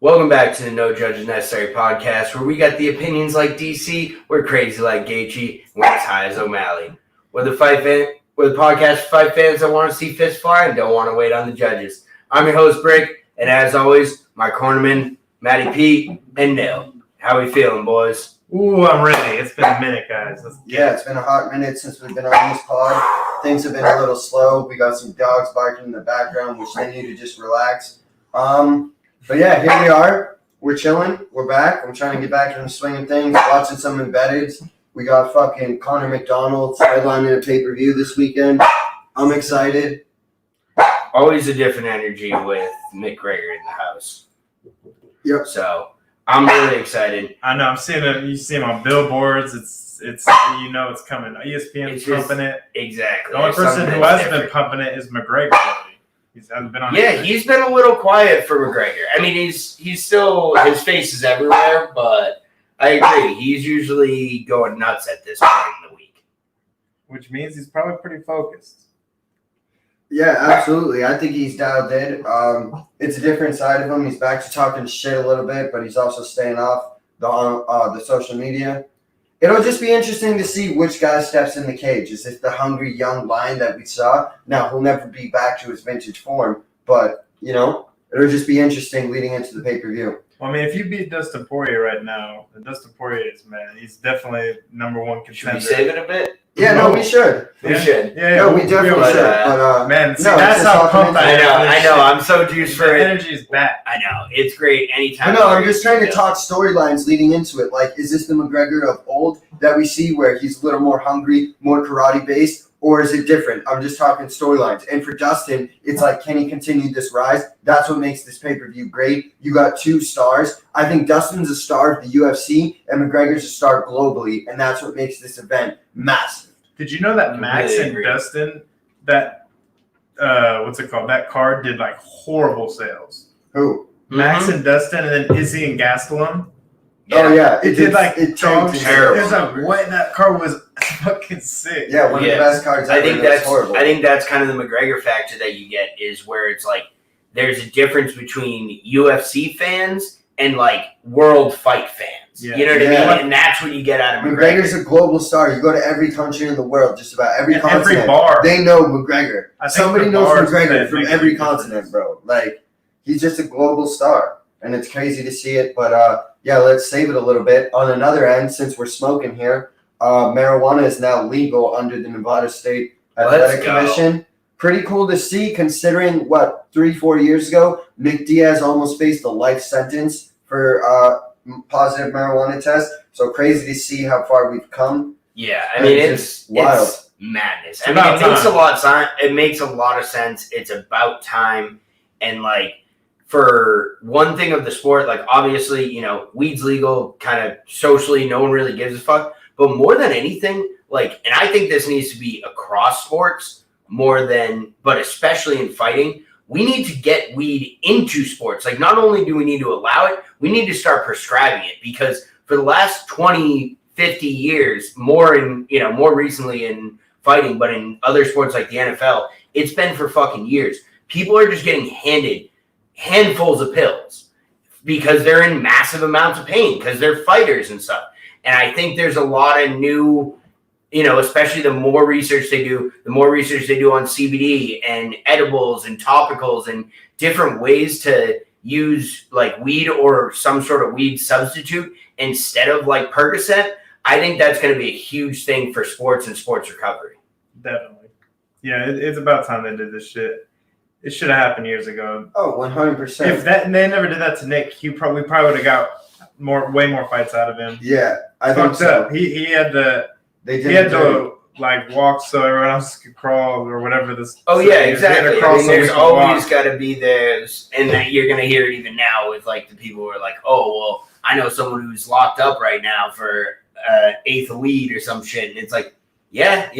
Welcome back to the No Judges Necessary podcast, where we got the opinions like DC, we're crazy like Gaethje, we're as high as O'Malley. We're the podcast for fight fans that want to see fists fly and don't want to wait on the judges. I'm your host, Brick, and as always, my cornermen, Matty P and Nil. How we feeling, boys? Ooh, I'm ready. It's been a minute, guys. It's been a hot minute since we've been on this pod. Things have been a little slow. We got some dogs barking in the background, which they need to just relax. But yeah, here we are. We're chilling. We're back. I'm trying to get back into the swing of things, watching some embeddeds. We got fucking Conor McDonald's headlining a pay-per-view this weekend. I'm excited. Always a different energy with Mcgregor in the house. Yep. So I'm really excited. I know. I'm seeing it. You see him on billboards. It's it's coming. ESPN's pumping it. Exactly. The only person who has been pumping it is McGregor. He hasn't been on. Yeah, he's been a little quiet for McGregor. I mean, he's still, his face is everywhere, but I agree. He's usually going nuts at this point in the week. Which means he's probably pretty focused. Yeah, absolutely. I think he's dialed in. It's a different side of him. He's back to talking shit a little bit, but he's also staying off the social media. It'll just be interesting to see which guy steps in the cage. Is it the hungry young lion that we saw? Now, he'll never be back to his vintage form, but, it'll just be interesting leading into the pay-per-view. Well, I mean, if you beat Dustin Poirier right now, Dustin Poirier is, man, he's definitely number one contender. Should we save it a bit? Yeah, no, we should. We should. Yeah, no, we definitely should. But, man, see, no, that's how pumped I am. I know. I'm so juiced for the it. energy is back. I know. It's great anytime. But no, I'm just trying to talk storylines leading into it. Like, is this the McGregor of old that we see where he's a little more hungry, more karate-based, or is it different? I'm just talking storylines. And for Dustin, it's like, can he continue this rise? That's what makes this pay-per-view great. You got two stars. I think Dustin's a star of the UFC, and McGregor's a star globally, and that's what makes this event massive. Did you know that Max and Dustin, that that card did like horrible sales? Who? Max and Dustin, and then Izzy and Gastelum. Yeah. Oh yeah, it did like it dog shit. terrible. It was like what that card was fucking sick. Yeah, one of the best cards ever. I think that's kind of the McGregor factor that you get is where it's like there's a difference between UFC fans and like world fight fans. Yeah. You know what I mean? And that's what you get out of McGregor. McGregor's a global star. You go to every country in the world, just about every continent. Every bar. They know McGregor. Somebody knows McGregor from every continent, difference. Bro. Like, he's just a global star. And it's crazy to see it. But, let's save it a little bit. On another end, since we're smoking here, marijuana is now legal under the Nevada State Athletic Commission. Pretty cool to see, considering, 3-4 years ago, Nick Diaz almost faced a life sentence for positive marijuana test. So crazy to see how far we've come. Yeah, I mean, it's wild. It's madness. I mean, it makes a lot of sense. It's about time. And, like, for one thing of the sport, like, obviously, weed's legal, kind of socially, no one really gives a fuck. But more than anything, like, and I think this needs to be across sports but especially in fighting, we need to get weed into sports. Like, not only do we need to allow it, we need to start prescribing it, because for the last 20, 50 years, more recently in fighting, but in other sports like the NFL, it's been for fucking years. People are just getting handed handfuls of pills because they're in massive amounts of pain because they're fighters and stuff. And I think there's a lot of new, especially the more research they do on CBD and edibles and topicals and different ways to use like weed or some sort of weed substitute instead of like Percocet. I think that's going to be a huge thing for sports and sports recovery. Definitely. Yeah, it's about time they did this shit. It should have happened years ago. Oh, 100%. If they never did that to Nick, we probably would have got way more fights out of him. Yeah, I think so. He had to like walk so everyone else could crawl or whatever this. Oh yeah, exactly. I mean, there's always got to be theirs, and that you're gonna hear it even now with like the people who are like, oh well, I know someone who's locked up right now for eighth of weed or some shit, and it's like, yeah,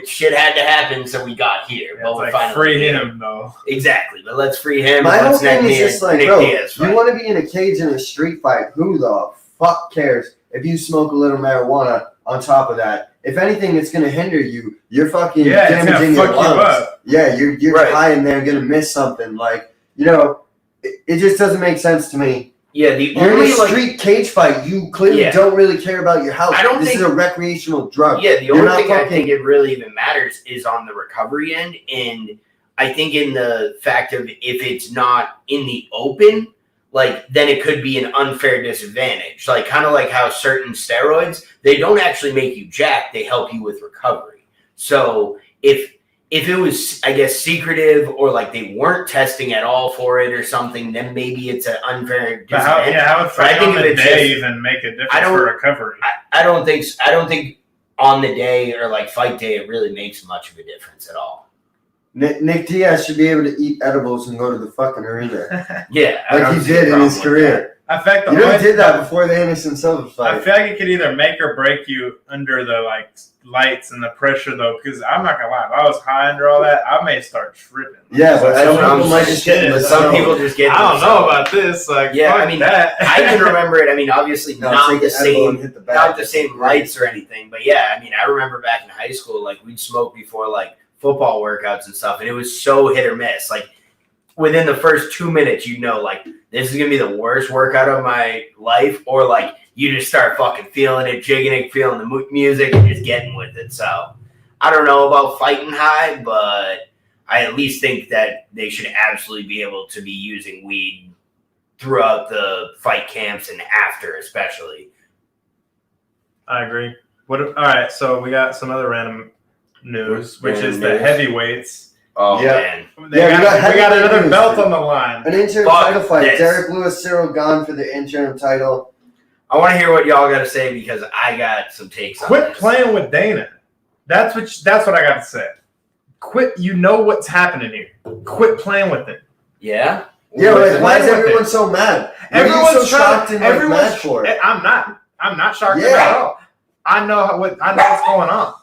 shit had to happen, so we got here. Yeah, but like free him though. Exactly, but let's free him. My whole thing is just like, bro, Diaz, you want to be in a cage in a street fight? Who the fuck cares if you smoke a little marijuana on top of that? If anything, it's going to hinder you. You're fucking damaging your lungs. Yeah, you're right. High in there, going to miss something. Like, it just doesn't make sense to me. Yeah, you're in a street cage fight. You clearly don't really care about your health. This is a recreational drug. Yeah, the only thing I think it really even matters is on the recovery end. And I think in the fact of if it's not in the open, like, then it could be an unfair disadvantage. Like, kind of like how certain steroids, they don't actually make you jack. They help you with recovery. So if it was, I guess, secretive or like they weren't testing at all for it or something, then maybe it's an unfair disadvantage. How would fight on the day even make a difference for recovery? I don't think on the day or like fight day it really makes much of a difference at all. Nick Diaz should be able to eat edibles and go to the fucking arena. Yeah. Like he did in his career. In fact, he did that before the Anderson Silva fight. I feel like it could either make or break you under the lights and the pressure, though. Because I'm not gonna lie, if I was high under all that, I may start tripping. Yeah, but some people just get. I don't know about this. Like, yeah, I mean, that. I can remember it. I mean, obviously not the same lights or anything, but yeah, I mean, I remember back in high school, like we'd smoke before like football workouts and stuff, and it was so hit or miss. Like within the first 2 minutes, like this is gonna be the worst workout of my life, or like you just start fucking feeling it, jigging it, feeling the music, and just getting with it. So I don't know about fighting high, but I at least think that they should absolutely be able to be using weed throughout the fight camps and after, especially. I agree. All right, so we got some other random news, which is the heavyweights. Oh, man. We got another belt on the line. An interim title fight. Derek Lewis, Cyril Gane for the interim title. I want to hear what y'all got to say because I got some takes on this. Quit playing with Dana. That's what I got to say. Quit. You know what's happening here. Quit playing with it. Yeah? Yeah, why is everyone so mad? Everyone's so shocked and mad for it. I'm not shocked at all. I know what's going on.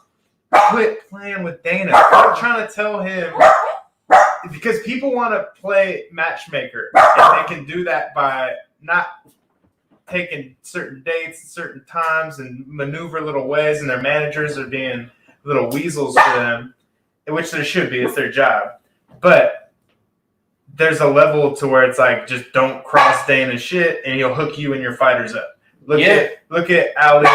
Quit playing with Dana. I'm trying to tell him because people want to play matchmaker, and they can do that by not taking certain dates, certain times, and maneuver little ways, and their managers are being little weasels for them, which there should be. It's their job. But there's a level to where it's like just don't cross Dana's shit, and he'll hook you and your fighters up. Look at Ali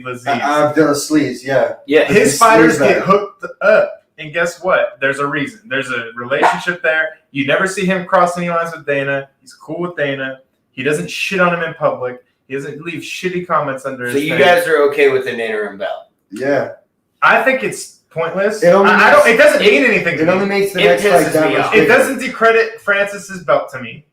Abdelaziz. Yeah. His fighters get hooked up, and guess what? There's a reason. There's a relationship there. You never see him cross any lines with Dana. He's cool with Dana. He doesn't shit on him in public. He doesn't leave shitty comments under his face. So you guys are okay with an interim belt? Yeah. I think it's pointless. It doesn't mean anything to me. It only makes the next fight that much bigger. It doesn't decredit Francis's belt to me.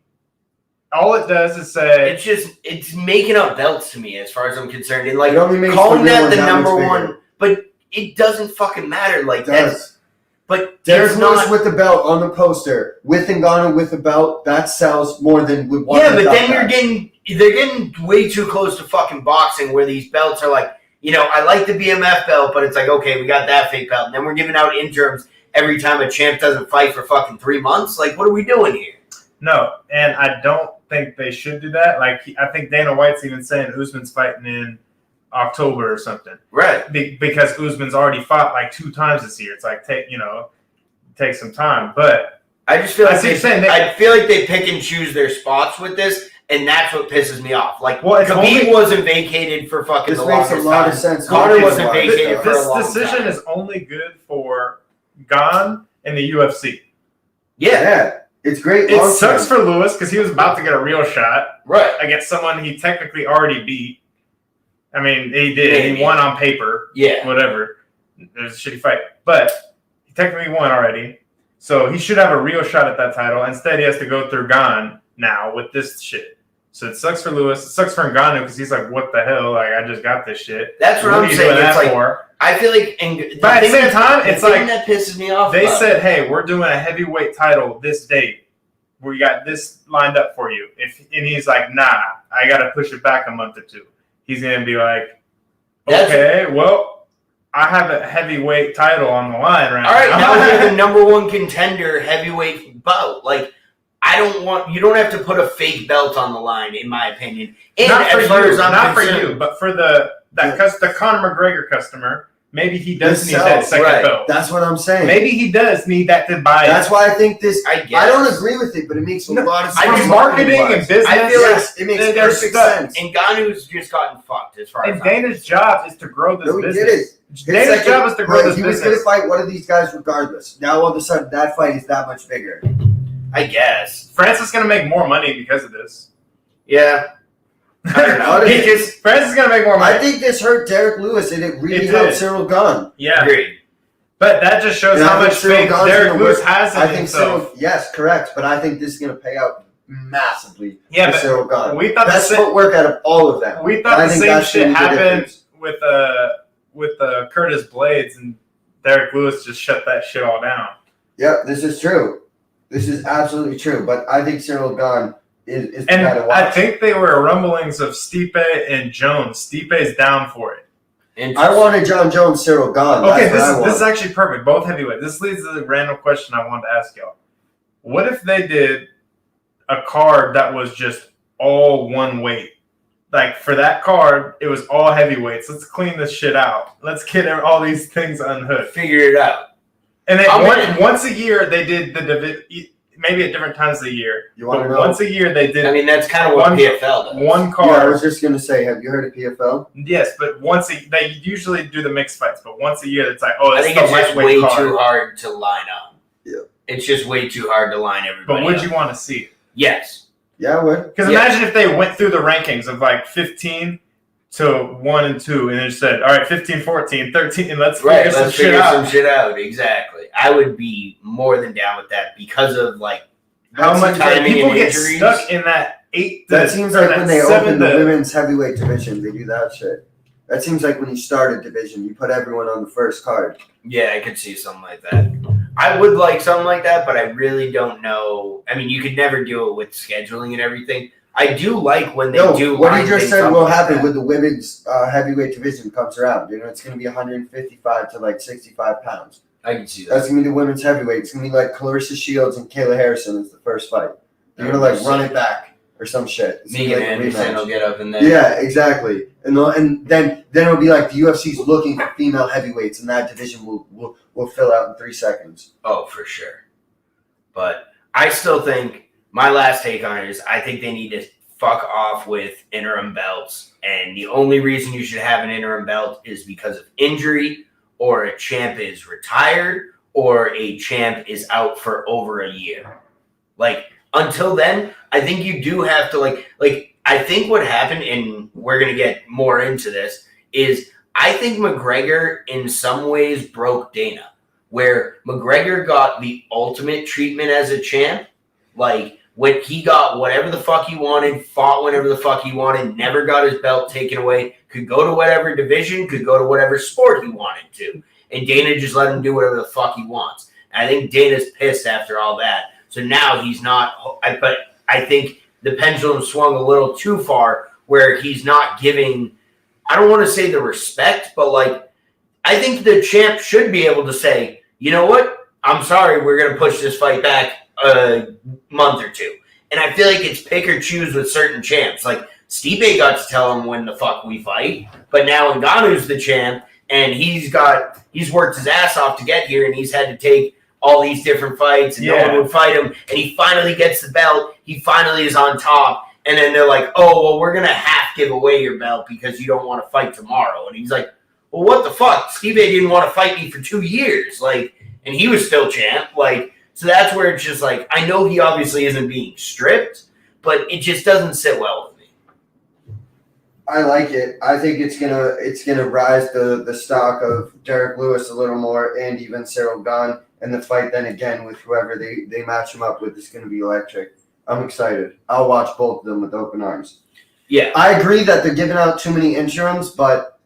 All it does is say it's making up belts to me as far as I'm concerned. And like calling that the number one, but it doesn't fucking matter. Like that's but Derek Lewis with the belt on the poster, with Ngannou with the belt, that sells more than with one. Yeah, but then they're getting way too close to fucking boxing where these belts are like, I like the BMF belt, but it's like, okay, we got that fake belt. And then we're giving out interims every time a champ doesn't fight for fucking 3 months. Like, what are we doing here? No, and I don't think they should do that. Like, I think Dana White's even saying Usman's fighting in October or something. Right. Because Usman's already fought like 2 times this year. It's like, take some time. But I just feel like I feel like they pick and choose their spots with this, and that's what pisses me off. Like, Khabib wasn't vacated for fucking the longest time. This makes a lot of sense. Conor wasn't vacated for a long time. This decision is only good for Gane and the UFC. Yeah. It's great. It sucks for Lewis because he was about to get a real shot against someone he technically already beat. I mean, he did. Maybe. He won on paper. Yeah. Whatever. It was a shitty fight. But he technically won already. So he should have a real shot at that title. Instead, he has to go through Gane now with this shit. So it sucks for Lewis. It sucks for Ngannou because he's like, what the hell? Like, I just got this shit. That's what I'm saying. It's like, I feel like, but at the same time, it's like that pisses me off. They said, "Hey, we're doing a heavyweight title this date. We got this lined up for you." And he's like, "Nah, I got to push it back a month or 2." He's gonna be like, "Okay, well, I have a heavyweight title on the line right now." All right, now we have the number 1 contender heavyweight bout. Like, you don't have to put a fake belt on the line, in my opinion. And not for you, but for the Conor McGregor customer maybe he does need that second belt. That's what I'm saying. Maybe he does need that to buy. That's why I think this. I don't agree with it, but it makes a lot of sense. From marketing and business, I feel it makes perfect sense. And Ngannou's just gotten fucked as far as. And Dana's job is to grow this business. Did it. Dana's job is to grow this business. He was going to fight one of these guys regardless. Now all of a sudden that fight is that much bigger. I guess Francis is going to make more money because of this. Yeah. I don't know. Francis is going to make more money. I think this hurt Derek Lewis and it really helped Cyril Gane. Yeah. Agreed. But that just shows how much faith Derek Lewis has in himself. Yes, correct. But I think this is going to pay out massively for Cyril Gane. We thought best footwork out of all of them. We thought the same shit happened with Curtis Blades, and Derek Lewis just shut that shit all down. Yep, this is true. This is absolutely true. But I think Cyril Gane is and kind of watch. I think they were rumblings of Stipe and Jones. Stipe's down for it. I wanted John Jones, Cyril Gane. Okay, this is actually perfect. Both heavyweight. This leads to the random question I wanted to ask y'all. What if they did a card that was just all one weight? Like, for that card, it was all heavyweights. Let's clean this shit out. Let's get all these things unhooked. Figure it out. And then once a year, they did the division. Maybe at different times of the year. You want to know? Once a year, they did. I mean, that's kind of what PFL does. One card. Yeah, I was just going to say, have you heard of PFL? Yes, but they usually do the mixed fights, but once a year, it's like, I think it's just way card. too hard to line up. Yeah. It's just way too hard to line everybody But would up. you want to see it? Yes. Yeah, I would. Because imagine if they went through the rankings of like 15 to 1 and 2 and they said, all right, 15, 14, 13, and let's figure some shit out. Exactly. I would be more than down with that because of like how much people get injuries. stuck in that 8. That seems like when they open the women's heavyweight division, they do that shit. That seems like when you start a division, you put everyone on the first card. Yeah, I could see something like that. I would like something like that, but I really don't know. I mean, you could never do it with scheduling and everything. I do like when they do. What you just said will happen with the women's heavyweight division comes around. You know, it's going to be 155 to like 65 pounds. I can see that. That's going to be the women's heavyweight. It's going to be like Clarissa Shields and Kayla Harrison is the first fight. They're going to like run it back or some shit. Megan Anderson will get up in there. Yeah, exactly. And then it'll be like the UFC's looking for female heavyweights, and that division will fill out in 3 seconds. Oh, for sure. But I still think my last take on it is I think they need to fuck off with interim belts. And the only reason you should have an interim belt is because of injury, or a champ is retired, or a champ is out for over a year. Like, until then, I think you do have to, like I think what happened, and we're going to get more into this, is I think McGregor in some ways broke Dana, where McGregor got the ultimate treatment as a champ. Like, when he got whatever the fuck he wanted, fought whenever the fuck he wanted, never got his belt taken away, could go to whatever division, could go to whatever sport he wanted to. And Dana just let him do whatever the fuck he wants. And I think Dana's pissed after all that. So now he's not, but I think the pendulum swung a little too far where he's not giving, I don't want to say the respect, but like, I think the champ should be able to say, you know what? I'm sorry, we're going to push this fight back a month or two. And I feel like it's pick or choose with certain champs. Like, Stipe got to tell him when the fuck we fight, but now Ngannou's the champ, and he's worked his ass off to get here, and he's had to take all these different fights, and no one would fight him, and he finally gets the belt, he finally is on top, and then they're like, oh, well, we're going to have to give away your belt because you don't want to fight tomorrow. And he's like, well, what the fuck? Stipe didn't want to fight me for 2 years, like, and he was still champ, like, so that's where it's just like, I know he obviously isn't being stripped, but it just doesn't sit well with me. I like it. I think it's gonna rise the stock of Derek Lewis a little more, and even Cyril Gane. And the fight then again with whoever they match him up with is going to be electric. I'm excited. I'll watch both of them with open arms. Yeah. I agree that they're giving out too many interims, but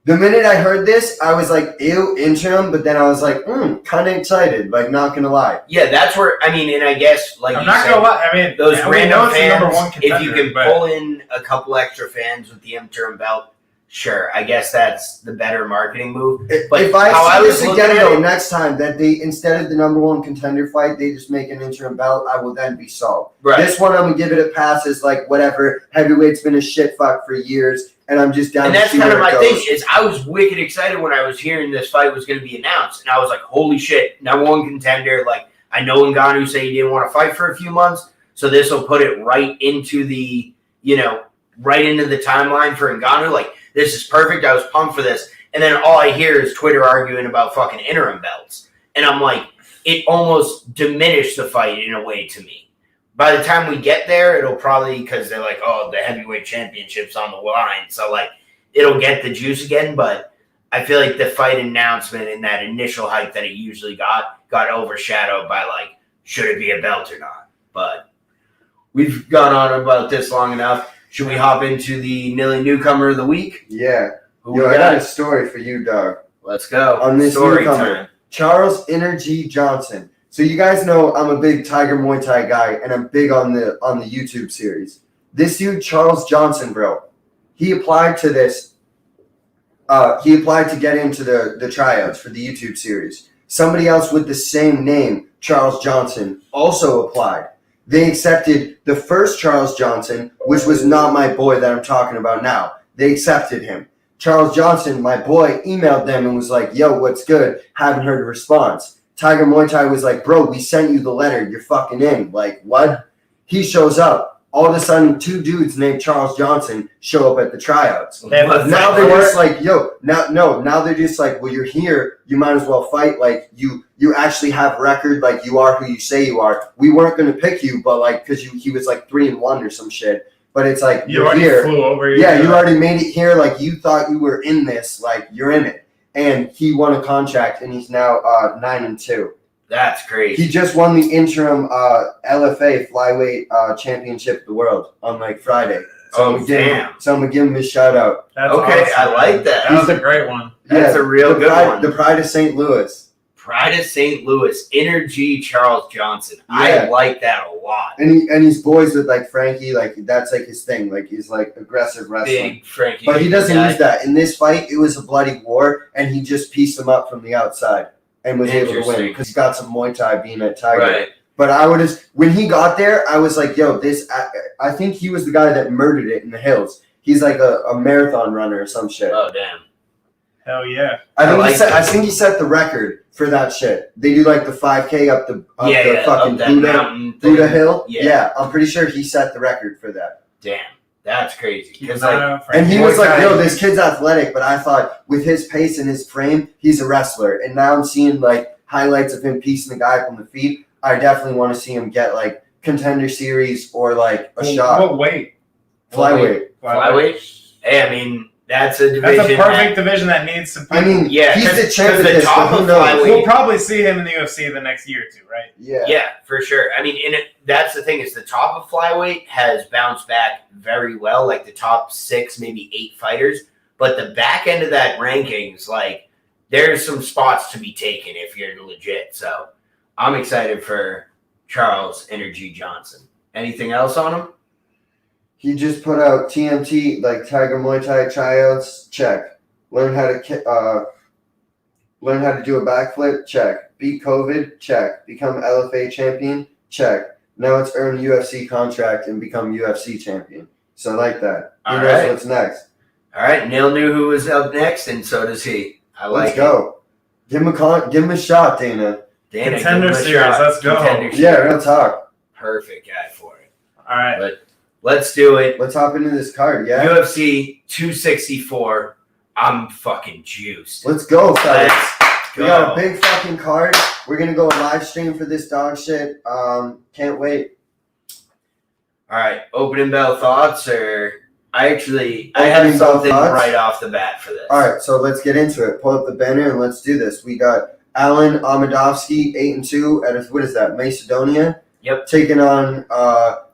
the minute I heard this, I was like, ew, interim, but then I was like, kind of excited, like, not going to lie. Yeah, that's where, I mean, and I guess, like I'm not going to lie, I mean, those random fans, number one contender, if you can pull in a couple extra fans with the interim belt, sure, I guess that's the better marketing move. But if I see this again, though, next time that they, instead of the number one contender fight, they just make an interim belt, I will then be sold. Right. This one, I'm going to give it a pass as like, whatever, heavyweight's been a shit fuck for years, and I'm just down to see where it goes. And that's kind of my thing, is I was wicked excited when I was hearing this fight was going to be announced, and I was like, holy shit, number one contender. Like, I know Ngannou said he didn't want to fight for a few months, so this will put it right into the, right into the timeline for Ngannou. Like, this is perfect. I was pumped for this. And then all I hear is Twitter arguing about fucking interim belts. And I'm like, it almost diminished the fight in a way to me. By the time we get there, it'll probably, because they're like, oh, the heavyweight championship's on the line. So, like, it'll get the juice again. But I feel like the fight announcement and that initial hype that it usually got overshadowed by, like, should it be a belt or not? But we've gone on about this long enough. Should we hop into the Nil Newcomer of the week? Yeah. I got a story for you, dog. Let's go. On this story newcomer, time. Charles Energy Johnson. So you guys know I'm a big Tiger Muay Thai guy, and I'm big on the YouTube series. This dude, Charles Johnson, bro, he applied to this. He applied to get into the tryouts for the YouTube series. Somebody else with the same name, Charles Johnson, also applied. They accepted the first Charles Johnson, which was not my boy that I'm talking about now. They accepted him. Charles Johnson, my boy, emailed them and was like, yo, what's good? Haven't heard a response. Tiger Muay Thai was like, bro, we sent you the letter. You're fucking in. Like, what? He shows up. All of a sudden, two dudes named Charles Johnson show up at the tryouts. Now they're just like, yo, now they're just like, well, you're here. You might as well fight. Like, you actually have record. Like, you are who you say you are. We weren't going to pick you, but like, because he was like 3-1 or some shit. But it's like, you're here. Flew over here. Yeah, you already made it here. Like, you thought you were in this. Like, you're in it. And he won a contract, and he's now 9-2. That's great. He just won the interim LFA flyweight championship of the world on like Friday. So I'm gonna give him a shout out. That's okay, awesome. I like that. That was a great one. That's a real good one. The Pride of St. Louis. Pride of St. Louis. Energy Charles Johnson. Yeah. I like that a lot. And he's boys with like Frankie, like that's like his thing. Like he's like aggressive wrestling. Big Frankie. But he doesn't use that. In this fight, it was a bloody war, and he just pieced him up from the outside. And was able to win because he got some Muay Thai being at Tiger. Right. But when he got there, I was like, yo, I think he was the guy that murdered it in the hills. He's like a marathon runner or some shit. Oh, damn. Hell yeah. I think he set the record for that shit. They do like the 5K up the fucking Buddha Hill. Yeah, I'm pretty sure he set the record for that. Damn. That's crazy. And he was like, yo, this kid's athletic, but I thought with his pace and his frame, he's a wrestler. And now I'm seeing like highlights of him piecing the guy up on the feet. I definitely want to see him get like contender series or like a shot. What weight? Flyweight. Hey, I mean, that's a division. That's a perfect division that needs to be. I mean, yeah, he's the champ of this, but who knows? We'll probably see him in the UFC the next year or two, right? Yeah. Yeah, for sure. I mean, that's the thing is the top of flyweight has bounced back very well, like the top 6, maybe 8 fighters. But the back end of that rankings, like, there's some spots to be taken if you're legit. So I'm excited for Charles Energy Johnson. Anything else on him? He just put out TMT, like Tiger Muay Thai tryouts, check. Learn how to do a backflip, check. Beat COVID, check. Become LFA champion, check. Now it's earn UFC contract and become UFC champion. So I like that. Who knows what's next? All right, Nil knew who was up next, and so does he. Let's go. Give him a shot, Dana. Contender series, let's go. Yeah, real talk. Perfect guy for it. All right. But let's do it. Let's hop into this card, yeah? UFC 264. I'm fucking juiced. Let's go, fellas. We got a big fucking card. We're going to go live stream for this dog shit. Can't wait. All right. Opening bell thoughts or... I have something right off the bat for this. All right, so let's get into it. Pull up the banner and let's do this. We got Alan Amadovsky, 8-2 out of, what is that, Macedonia? Yep. Taking on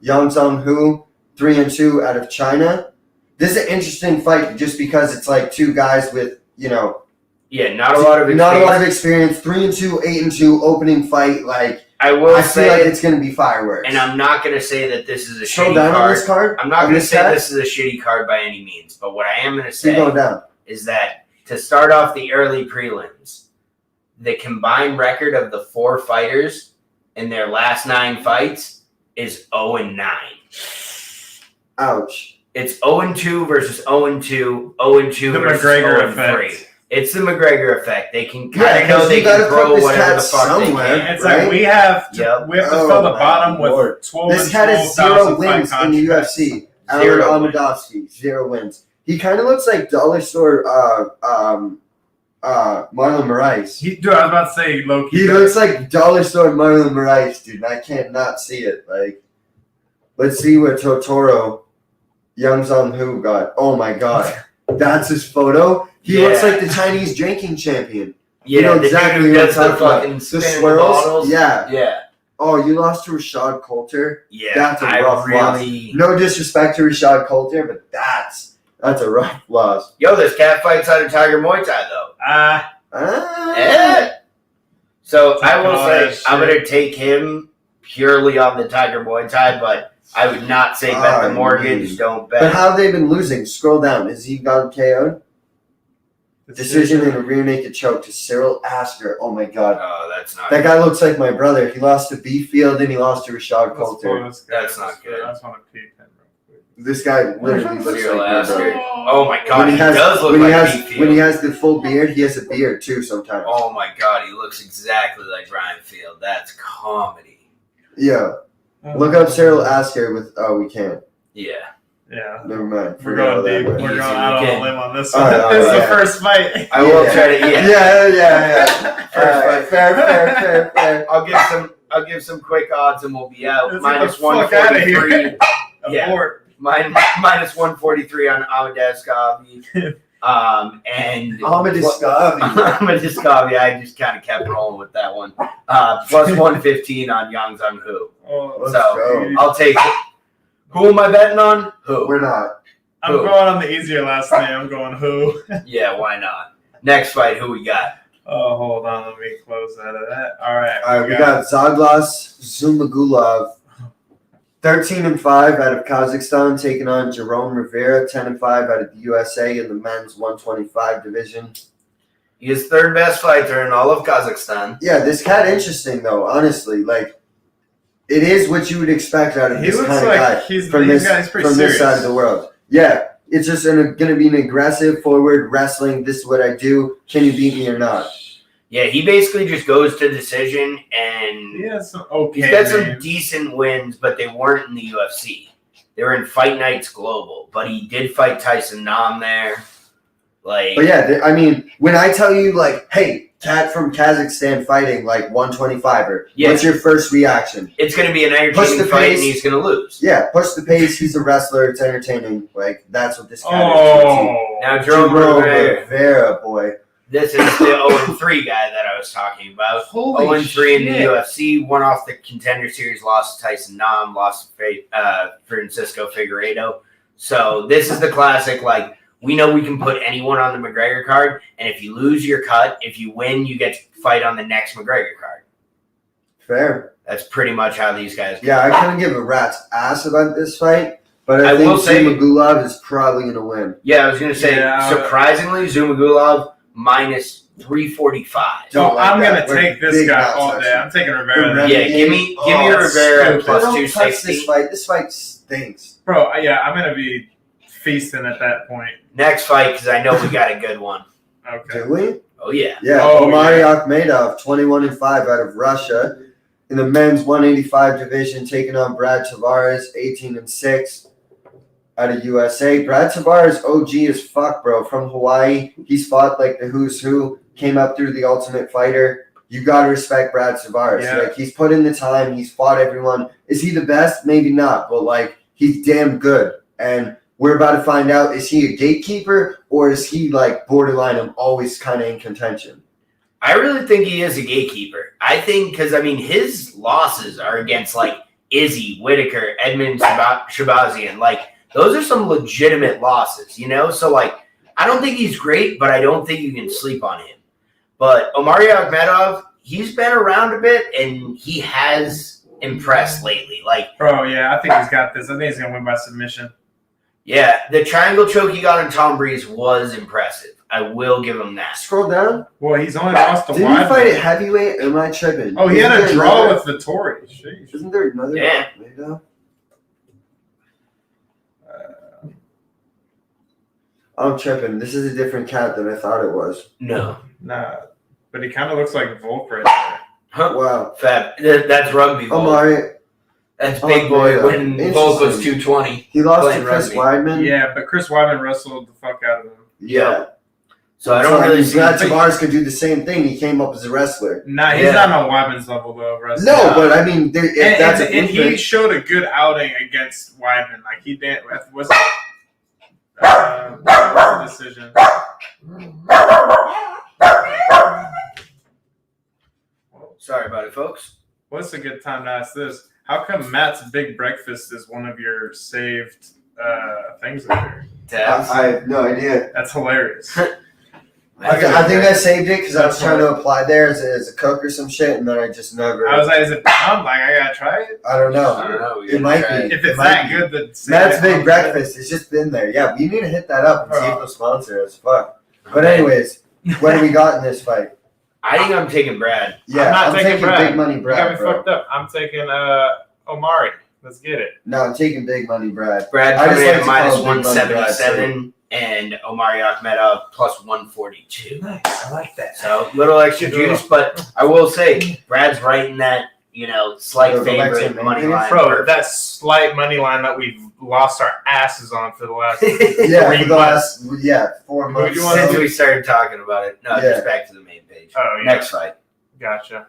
Yang Zhang Hu, 3-2 out of China. This is an interesting fight just because it's like two guys with, Yeah, not a lot of experience. 3-2, 8-2 opening fight. Like, I feel like it's going to be fireworks. And I'm not going to say that this is a Scroll shitty down card. on this card. I'm not going to say this is a shitty card by any means. But what I am going to say is that to start off the early prelims, the combined record of the 4 fighters in their last 9 fights is 0-9. Ouch. It's 0-2 versus 0-2, 0-2 The versus McGregor 0-3. effect. it's the McGregor effect. They can kind of know they can throw whatever the fuck they can. It's like we have to fill the bottom with 12. This cat has 0 wins in the UFC. Alan Amadovsky, 0 wins. He kind of looks like dollar store Marlon Moraes. Dude, I was about to say low key. He looks like dollar store Marlon Moraes, dude. And I can't not see it. Like, let's see what Totoro Young Zong Hu got. Oh my god, that's his photo. He looks like the Chinese drinking champion. Yeah, you know exactly what I'm talking about. The swirls. Yeah. Oh, you lost to Rashad Coulter. Yeah, that's a rough loss. No disrespect to Rashad Coulter, but that's a rough loss. Yo, this cat fights out of Tiger Muay Thai though. So I will say I'm gonna take him purely on the Tiger Muay Thai, but I would not say bet the mortgage. Don't bet. But how have they been losing? Scroll down. Has he gone KO'd? Decision in a rear naked choke to Cyril Asker. Oh my god. Oh, that's not. That guy looks like my brother. He lost to B-Field and he lost to Rashad Coulter. That's not good. I just want to peep him real quick. This guy literally looks Cyril like Asker. my Oh my god, he does look like B-Field. When he has the full beard, he has a beard too sometimes. Oh my god, he looks exactly like Brian Field. That's comedy. Yeah. Look up Cyril Asker with. Oh, we can't. Yeah. Yeah. Never mind. We're going deep. We're going out on a limb on this one. Right, this is the first fight. I will try to. Yeah. First fight. Fair. I'll give some quick odds and we'll be out. Let's minus get the fuck outta here. 143. Abort. Minus 143 on Amadevskavi. And Amadevskavi, I just kind of kept rolling with that one. Plus 115 on Yang Zhang Hu. Go. I'll take it. Who am I betting on? Who? We're not. I'm going on the easier last name. I'm going who. Yeah, why not? Next fight, who we got? Oh, hold on. Let me close out of that. All right. We got Zaglas Zumagulov, 13-5 out of Kazakhstan, taking on Jerome Rivera, 10-5 out of the USA in the men's 125 division. He is third best fighter in all of Kazakhstan. Yeah, this cat interesting though. Honestly, like. It is what you would expect out of this kind of guy from this side of the world. Yeah, it's just going to be an aggressive forward wrestling. This is what I do. Can you beat me or not? Yeah, he basically just goes to decision, and he's got some decent wins, but they weren't in the UFC. They were in Fight Nights Global, but he did fight Tyson Nam there. But yeah, I mean, when I tell you, like, hey, cat from Kazakhstan fighting like 125er. Yeah. What's your first reaction? It's going to be an entertaining fight, and he's going to lose. Yeah, push the pace. He's a wrestler. It's entertaining. Like, that's what this cat is. Now, Jerome Rivera, boy. This is the 0-3 guy that I was talking about. 0-3 in the UFC. Won off the Contender Series. Lost to Tyson Nam. Lost to Francisco Figueiredo. So this is the classic, like, we know we can put anyone on the McGregor card, and if you lose, you're cut. If you win, you get to fight on the next McGregor card. Fair. That's pretty much how these guys go. Yeah, I couldn't give a rat's ass about this fight, but I think Zumagulov is probably going to win. Yeah, I was going to say, surprisingly, Zumagulov minus 345. I'm going to take this guy all day. I'm taking Rivera. Yeah, give me Rivera plus 260. This fight stinks. Bro, yeah, I'm going to be feasting at that point. Next fight, because I know we got a good one. Okay. Do we? Oh, yeah. Yeah, OMalley Akhmedov, 21-5 out of Russia. In the men's 185 division, taking on Brad Tavares, 18-6 out of USA. Brad Tavares, OG as fuck, bro. From Hawaii. He's fought like the who's who. Came up through the Ultimate Fighter. You got to respect Brad Tavares. Yeah. Like, he's put in the time. He's fought everyone. Is he the best? Maybe not. But, like, he's damn good. And we're about to find out, is he a gatekeeper or is he like borderline? I'm always kind of in contention. I really think he is a gatekeeper. I think because, I mean, his losses are against like Izzy, Whitaker, Edmund Shabazian. Like, those are some legitimate losses, you know? So, like, I don't think he's great, but I don't think you can sleep on him. But OMalley Akhmedov, he's been around a bit, and he has impressed lately. Like, bro, yeah, I think he's got this. I think he's gonna win by submission. Yeah, the triangle choke he got on Tom Breeze was impressive. I will give him that. Scroll down. Well, he's only lost to Didn't he fight at heavyweight? Am I tripping? Oh, he had a draw with Vittori. Sheesh. Isn't there another? Yeah. I'm tripping. This is a different cat than I thought it was. No. Nah, but he kind of looks like Volk right there. Huh? Wow. Fab. That's rugby. Volk. Omari. That's big boy when Volk was 220. He lost to Chris Weidman. Yeah, but Chris Weidman wrestled the fuck out of him. Yeah. So I don't really see. Glad Tavares could do the same thing. He came up as a wrestler. Nah, he's not on Weidman's level though. Wrestling. No, but I mean, and he showed a good outing against Weidman. Like he did. Was the decision? Sorry about it, folks. What's a good time to ask this? How come Matt's Big Breakfast is one of your saved things there? I have no idea. That's hilarious. I think I saved it because I was trying to apply there as a cook or some shit, and then I just never. I was like, is it bomb? Like, I gotta try it? I don't know. It might be. If it's that good, then Matt's Big Breakfast. It's just been there. Yeah, we need to hit that up and see if they'll sponsor us. Fuck. But anyways, what do we got in this fight? I think I'm taking Brad. Yeah, I'm taking Big Money Brad. You got me fucked up. I'm taking Omari. Let's get it. No, I'm taking Big Money Brad. Brad coming in at minus 177 and Omari Akhmedov plus 142. Nice. I like that. So little extra juice, but I will say Brad's right in that, slight favorite money line. Bro, that slight money line that we've lost our asses on for the last 4 months. Since we started talking about it. No, just back to the main page. Oh, yeah. Next fight. Gotcha.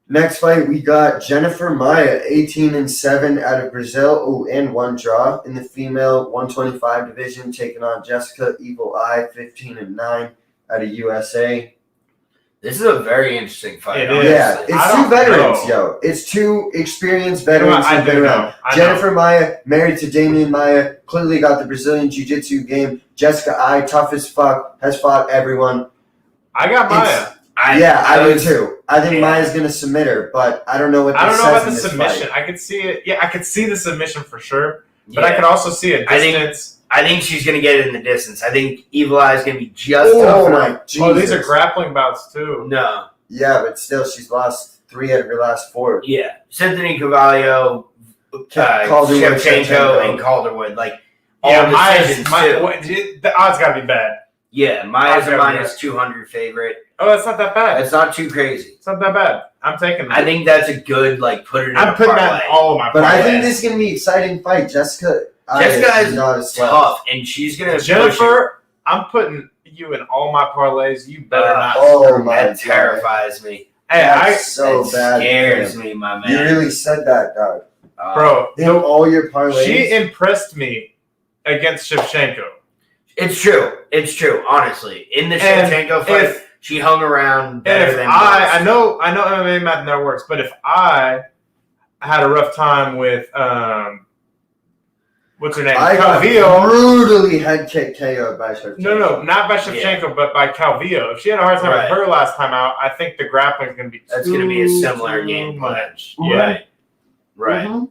Next fight, we got Jennifer Maia, 18-7 out of Brazil, and 1 draw in the female 125 division, taking on Jessica Evil Eye, 15-9 out of USA. This is a very interesting fight. Yeah, it's 2 veterans, yo. It's 2 experienced veterans who've been around. Jennifer Maia, married to Damian Maia, clearly got the Brazilian Jiu-Jitsu game. Jessica Eye, tough as fuck, has fought everyone. I got Maia. I do too. I think Maia's going to submit her, but I don't know what this says. I don't know about the submission. Fight. I could see it. Yeah, I could see the submission for sure, but I could also see a distance. I think she's going to get it in the distance. I think Evil Eye is going to be just tough enough. Oh, these are grappling bouts too. No. Yeah, but still, she's lost 3 out of her last 4. Yeah. Cynthia Cavallo, Shevchenko, and Calderwood. Like, all decisions too. The odds got to be bad. Yeah, Maia's a minus 200 favorite. Oh, that's not that bad. It's not too crazy. It's not that bad. I'm taking that. I think that's a good, put it in I'm putting that in all of my But I think this is going to be an exciting fight. Jessica is not as tough, and she's going to Jennifer, I'm putting you in all my parlays. You better not. Oh, my That terrifies me. Hey, That's so bad. Scares me, my man. You really said that, dog. Bro, in all your parlays. She impressed me against Shevchenko. It's true, honestly. In the Shevchenko fight, she hung around better than I know MMA math never works, but if I had a rough time with what's her name? I got brutally head kick KO by Shevchenko. No, not by Shevchenko, but by Calvillo. If she had a hard time with her last time out, I think the grappling is going to be that's going to be a similar game plan. Yeah. Right. Mm-hmm.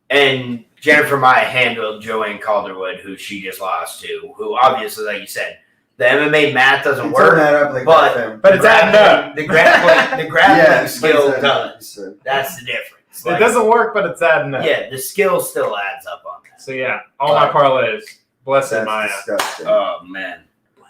And Jennifer Maia handled Joanne Calderwood, who she just lost to, who obviously, like you said, the MMA math doesn't work, but it's adding up. The grappling skill does. That's the difference. It doesn't work, but it's adding up. Yeah, the skill still adds up on that. So yeah, all my parlays. Blessed Maia. Disgusting. Oh man.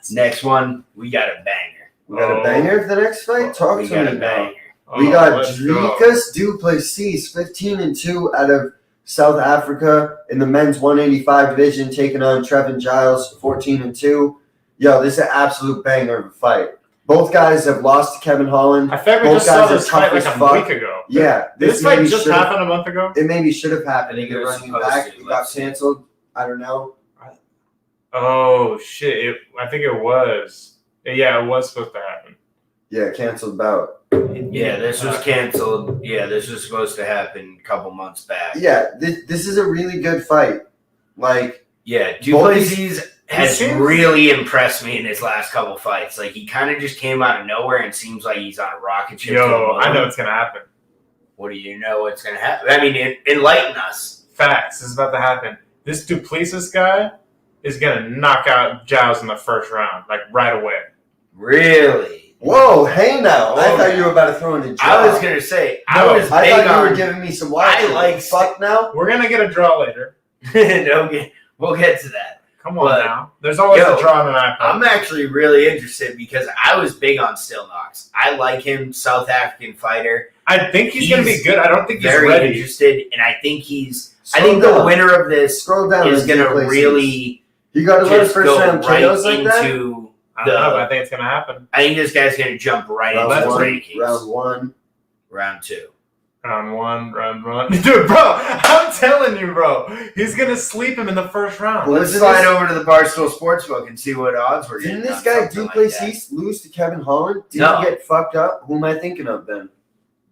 Next one, we got a banger. We got a banger for the next fight? Talk to me now. We Oh, got Dricus du Plessis, 15-2 out of South Africa in the men's 185 division, taking on Trevin Giles, 14-2. Yo, this is an absolute banger of a fight. Both guys have lost to Kevin Holland. I feel like we just saw this fight like a week ago. Yeah. This fight just happened a month ago? It maybe should have happened. I think it was running back. It got canceled. I don't know. Oh, shit. I think it was. Yeah, it was supposed to happen. Yeah, canceled bout. Yeah, this was canceled. Yeah, this was supposed to happen a couple months back. Yeah, this is a really good fight. Yeah, du Plessis has really impressed me in his last couple fights. Like, he kind of just came out of nowhere and seems like he's on a rocket ship. I know what's going to happen. What do you know what's going to happen? I mean, enlighten us. Facts. This is about to happen. This Duplessis guy is going to knock out Joust in the first round, like right away. Really? Whoa, hey now. I thought you were about to throw in a draw. I was going to say, I thought you were giving me some wild fuck now. We're going to get a draw later. We'll get to that. Come on now. There's always a draw on an iPad. I'm actually really interested because I was big on Still Knox. I like him, South African fighter. I think he's going to be good. I don't think he's very ready. Interested, and I think the winner of this is going to really. You got to let his first round KOs like that. I don't know, but I think it's going to happen. I think this guy's going to jump right into the rankings. Round 1, round 2. Round one. Dude, bro, I'm telling you, bro. He's going to sleep him in the first round. Let's slide over to the Barstool Sportsbook and see what odds we're getting. Didn't this guy Duplessis lose to Kevin Holland? Did he get fucked up? Who am I thinking of then?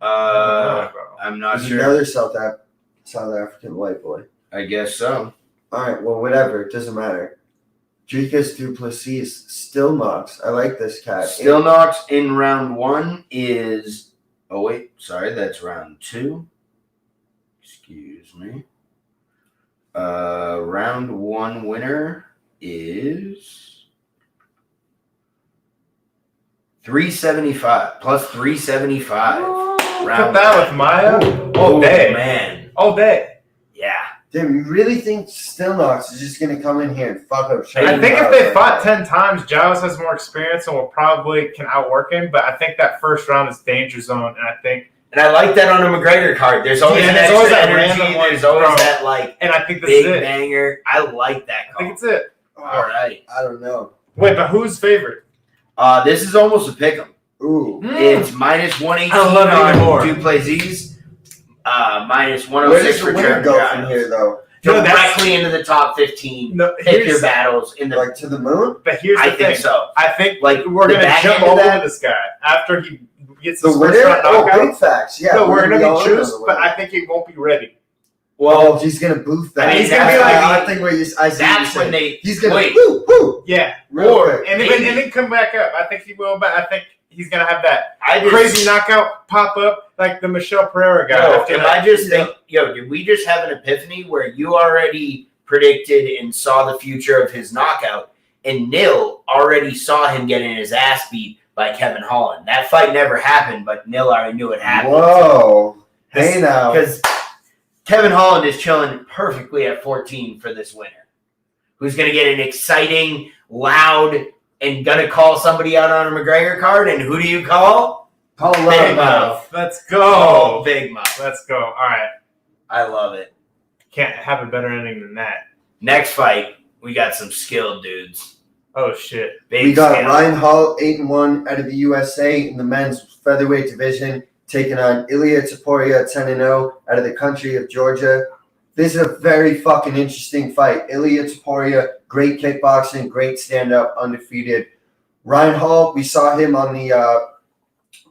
I'm not sure. Another South African white boy. I guess so. All right, well, whatever. It doesn't matter. Dricus Duplessis, Still Knox. I like this cat. Still Knox in round 1 is... Oh, wait. Sorry, that's round 2. Excuse me. Round 1 winner is 375 plus 375. Put that with Maya all day. Man. All day. Yeah. Damn, you really think Still Knox is just going to come in here and fuck up? I think if they fought 10 times, Joust has more experience and will probably can outwork him. But I think that first round is danger zone, and I like that on a McGregor card. There's always that energy. There's always that and I think this big is it. banger. I like that card. I think it's it. All right. I don't know. Wait, but who's favorite? This is almost a pick 'em. Ooh. It's minus 118 on Duplessis. Minus 106 Where does the for winner go from here, though? Directly into the top 15. Pick your battles in the like to the moon. But here's the thing. I think so. I think like we're gonna jump all over this guy after he gets the winner. Big facts. Yeah, no, we're gonna be choose, but I think he won't be ready. Well, he's gonna boof that. I mean, he's gonna be like. I think what I see. That's when he's gonna wait. Woo. Yeah, quick. And then come back up. I think he will, but I think he's gonna have that crazy knockout pop up like the Michele Pereira guy. Did we just have an epiphany where you already predicted and saw the future of his knockout, and Nil already saw him getting his ass beat by Kevin Holland? That fight never happened, but Nil already knew it happened. Whoa. Hey now. Because Kevin Holland is chilling perfectly at 14 for this winner, who's going to get an exciting, loud, and going to call somebody out on a McGregor card. And who do you call? Call Big Mouth. Let's go. Oh, Big Mouth. Let's go. All right. I love it. Can't have a better ending than that. Next fight, we got some skilled dudes. Oh, shit. We got Ryan Hall, 8-1 out of the USA in the men's featherweight division, taking on Illya Taporia, 10-0 out of the country of Georgia. This is a very fucking interesting fight. Illya Taporia, great kickboxing, great stand-up, undefeated. Ryan Hall, we saw him on the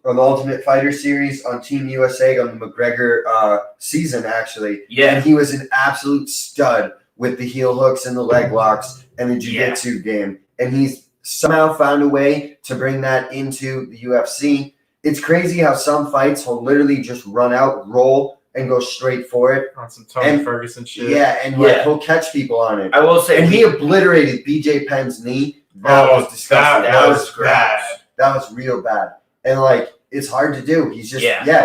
Ultimate Fighter series on Team USA on the McGregor season, actually. Yeah. And he was an absolute stud with the heel hooks and the leg locks and the jiu-jitsu game. And he's somehow found a way to bring that into the UFC. It's crazy how some fights will literally just run out, roll, and go straight for it. On some Tony Ferguson shit. Yeah, and he'll catch people on it. I will say. And he obliterated BJ Penn's knee. That was disgusting. That was bad. That was real bad. And, it's hard to do. He's just,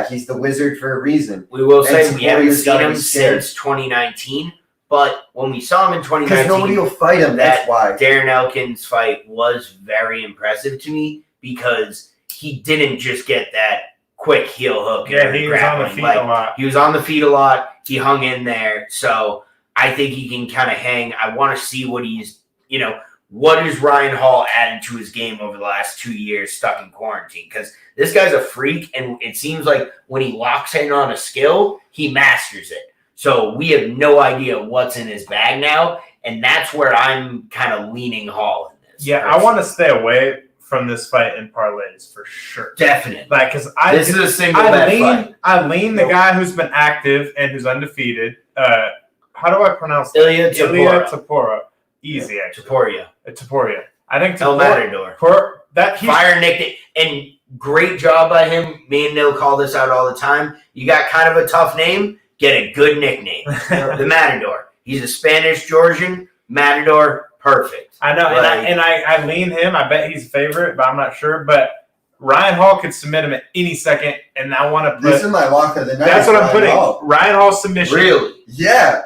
he's the wizard for a reason. We will say we haven't seen him since 2019. But when we saw him in 2019, because nobody will fight him. That's why. Darren Elkins fight was very impressive to me because he didn't just get that quick heel hook. Yeah, he was on the feet a lot. He was on the feet a lot. He hung in there. So I think he can kind of hang. I want to see what he's, what is Ryan Hall added to his game over the last 2 years stuck in quarantine? Because this guy's a freak, and it seems like when he locks in on a skill, he masters it. So we have no idea what's in his bag now, and that's where I'm kind of leaning Hall in this. Yeah, personally. I want to stay away from this fight in parlays for sure. Definitely. Because this is a single bet fight. I lean the guy who's been active and who's undefeated. How do I pronounce Illya Taporia. Taporia. Easy, actually. Taporia. I think El Matador. Fire nickname. And great job by him. Me and Nil call this out all the time. You got kind of a tough name, get a good nickname. The Matador. He's a Spanish Georgian. Matador, perfect. I know, and I lean him. I bet he's favorite, but I'm not sure. But Ryan Hall could submit him at any second, and I want to put... This is my lock of the night. That's what I'm putting. Ryan Hall submission. Really? Yeah.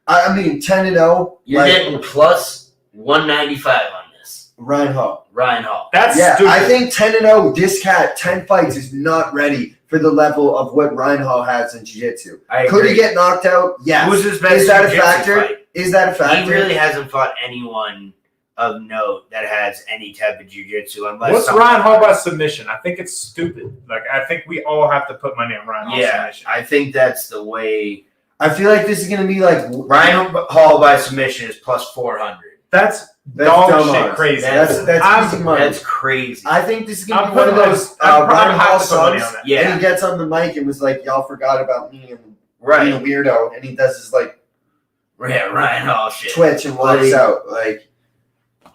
I mean, 10-0. You're getting plus 195 on this. Ryan Hall. That's stupid. I think 10-0, this cat, 10 fights, is not ready for the level of what Ryan Hall has in jiu-jitsu. Could he get knocked out? Yes. Who's his best Is that a jiu-jitsu factor? fight? Is that a factor? He really hasn't fought anyone of note that has any type of jiu-jitsu. What's Ryan Hall by submission? I think it's stupid. Like, I think we all have to put money on Ryan Hall submission. I think that's the way. I feel like this is going to be like... Ryan Hall by submission is plus 400. That's dog shit crazy. That's crazy. I think this is going to be one of those Ryan Hall songs. Yeah. And he gets on the mic and was like, y'all forgot about me and right. being a weirdo. And he does his like... Yeah, Ryan Hall shit. Twitch and walks out. Like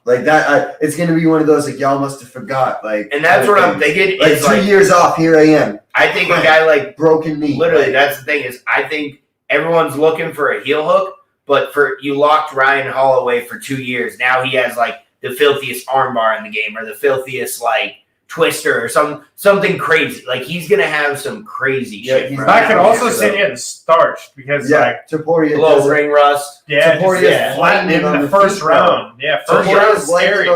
that, it's going to be one of those, like, y'all must have forgot. Like, and that's what I'm thinking. Like, is 2 years off, here I am. I think a guy like... Broken knee. Literally, that's the thing is, I think everyone's looking for a heel hook, but you locked Ryan Hall away for 2 years. Now he has, like, the filthiest armbar in the game or the filthiest, like, twister or something crazy. Like, he's going to have some crazy shit. I could also see him starched because, like, Taporia low ring rust. Yeah, Taporia flattened in the first round. Yeah, first round is scary.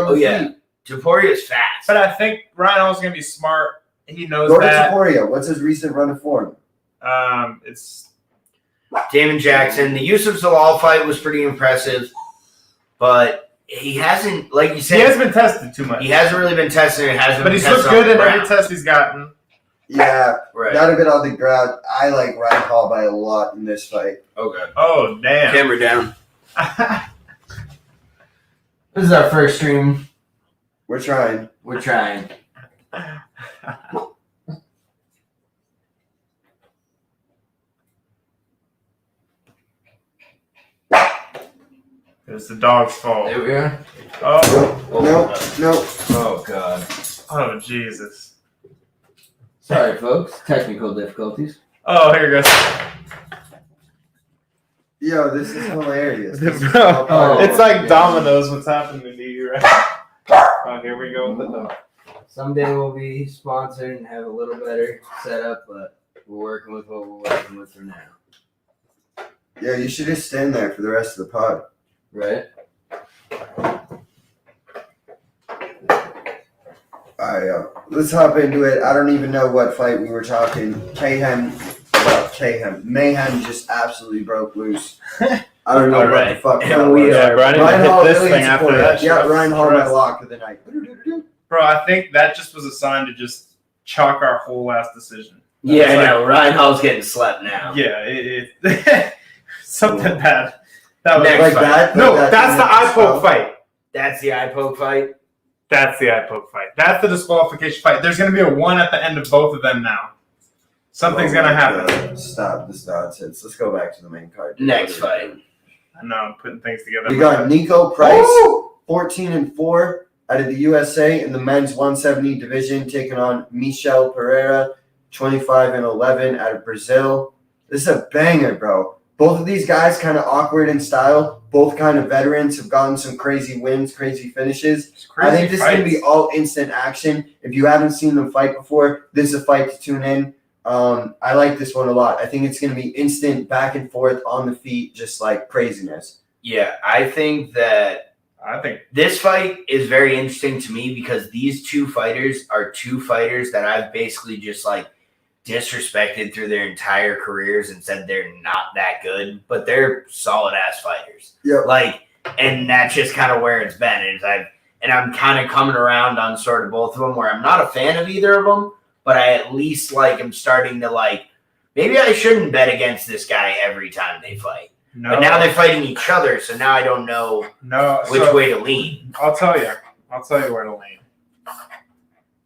Taporia's fast. But I think Ryan Hall's going to be smart. He knows that. Go to Taporia. What's his recent run of form? It's Damon Jackson. The Yusuf Zalal fight was pretty impressive, but he hasn't, like you said, he hasn't been tested too much. He hasn't really been tested. But he's looked good in every test he's gotten. Yeah, right. Not a bit on the ground. I like Ryan Hall by a lot in this fight. Okay. Oh, damn. Camera down. This is our first stream. We're trying. It's the dog's fault. There we are. Oh. No. Oh, God. Oh, Jesus. Sorry, folks. Technical difficulties. Oh, here it goes. Yo, this is hilarious. It's like dominoes what's happening to you, right? Oh, here we go with the dog. Someday we'll be sponsored and have a little better setup, but we're working with what we're working with for now. Yeah, you should just stand there for the rest of the pod. Right? Alright, let's hop into it. I don't even know what fight we were talking. Mayhem just absolutely broke loose. I don't know what the fuck. Ryan Hall hit this thing after that. Yeah, Ryan Hall my lock of the night. Bro, I think that just was a sign to just chalk our whole last decision. Yeah, I know. Ryan Hall's getting slept now. Yeah, something bad. That was like that? No, that's the eye poke fight. That's the eye poke fight? That's the eye poke fight. That's the disqualification fight. There's going to be a 1 at the end of both of them now. Something's going to happen. Stop this nonsense. Let's go back to the main card. Next fight. I know, I'm putting things together. We got Nico Price, 14-4 out of the USA in the men's 170 division, taking on Michele Pereira, 25-11 out of Brazil. This is a banger, bro. Both of these guys kind of awkward in style. Both kind of veterans, have gotten some crazy wins, crazy finishes. I think this is going to be all instant action. If you haven't seen them fight before, this is a fight to tune in. I like this one a lot. I think it's going to be instant back and forth on the feet, just like craziness. Yeah, I think this fight is very interesting to me because these two fighters are two fighters that I've basically just like disrespected through their entire careers and said they're not that good, but they're solid ass fighters. Yeah. Like, and that's just kind of where it's been. I'm kind of coming around on sort of both of them where I'm not a fan of either of them, but I at least like am starting to like, maybe I shouldn't bet against this guy every time they fight. No. But now they're fighting each other, so now I don't know which way to lean. I'll tell you where to lean.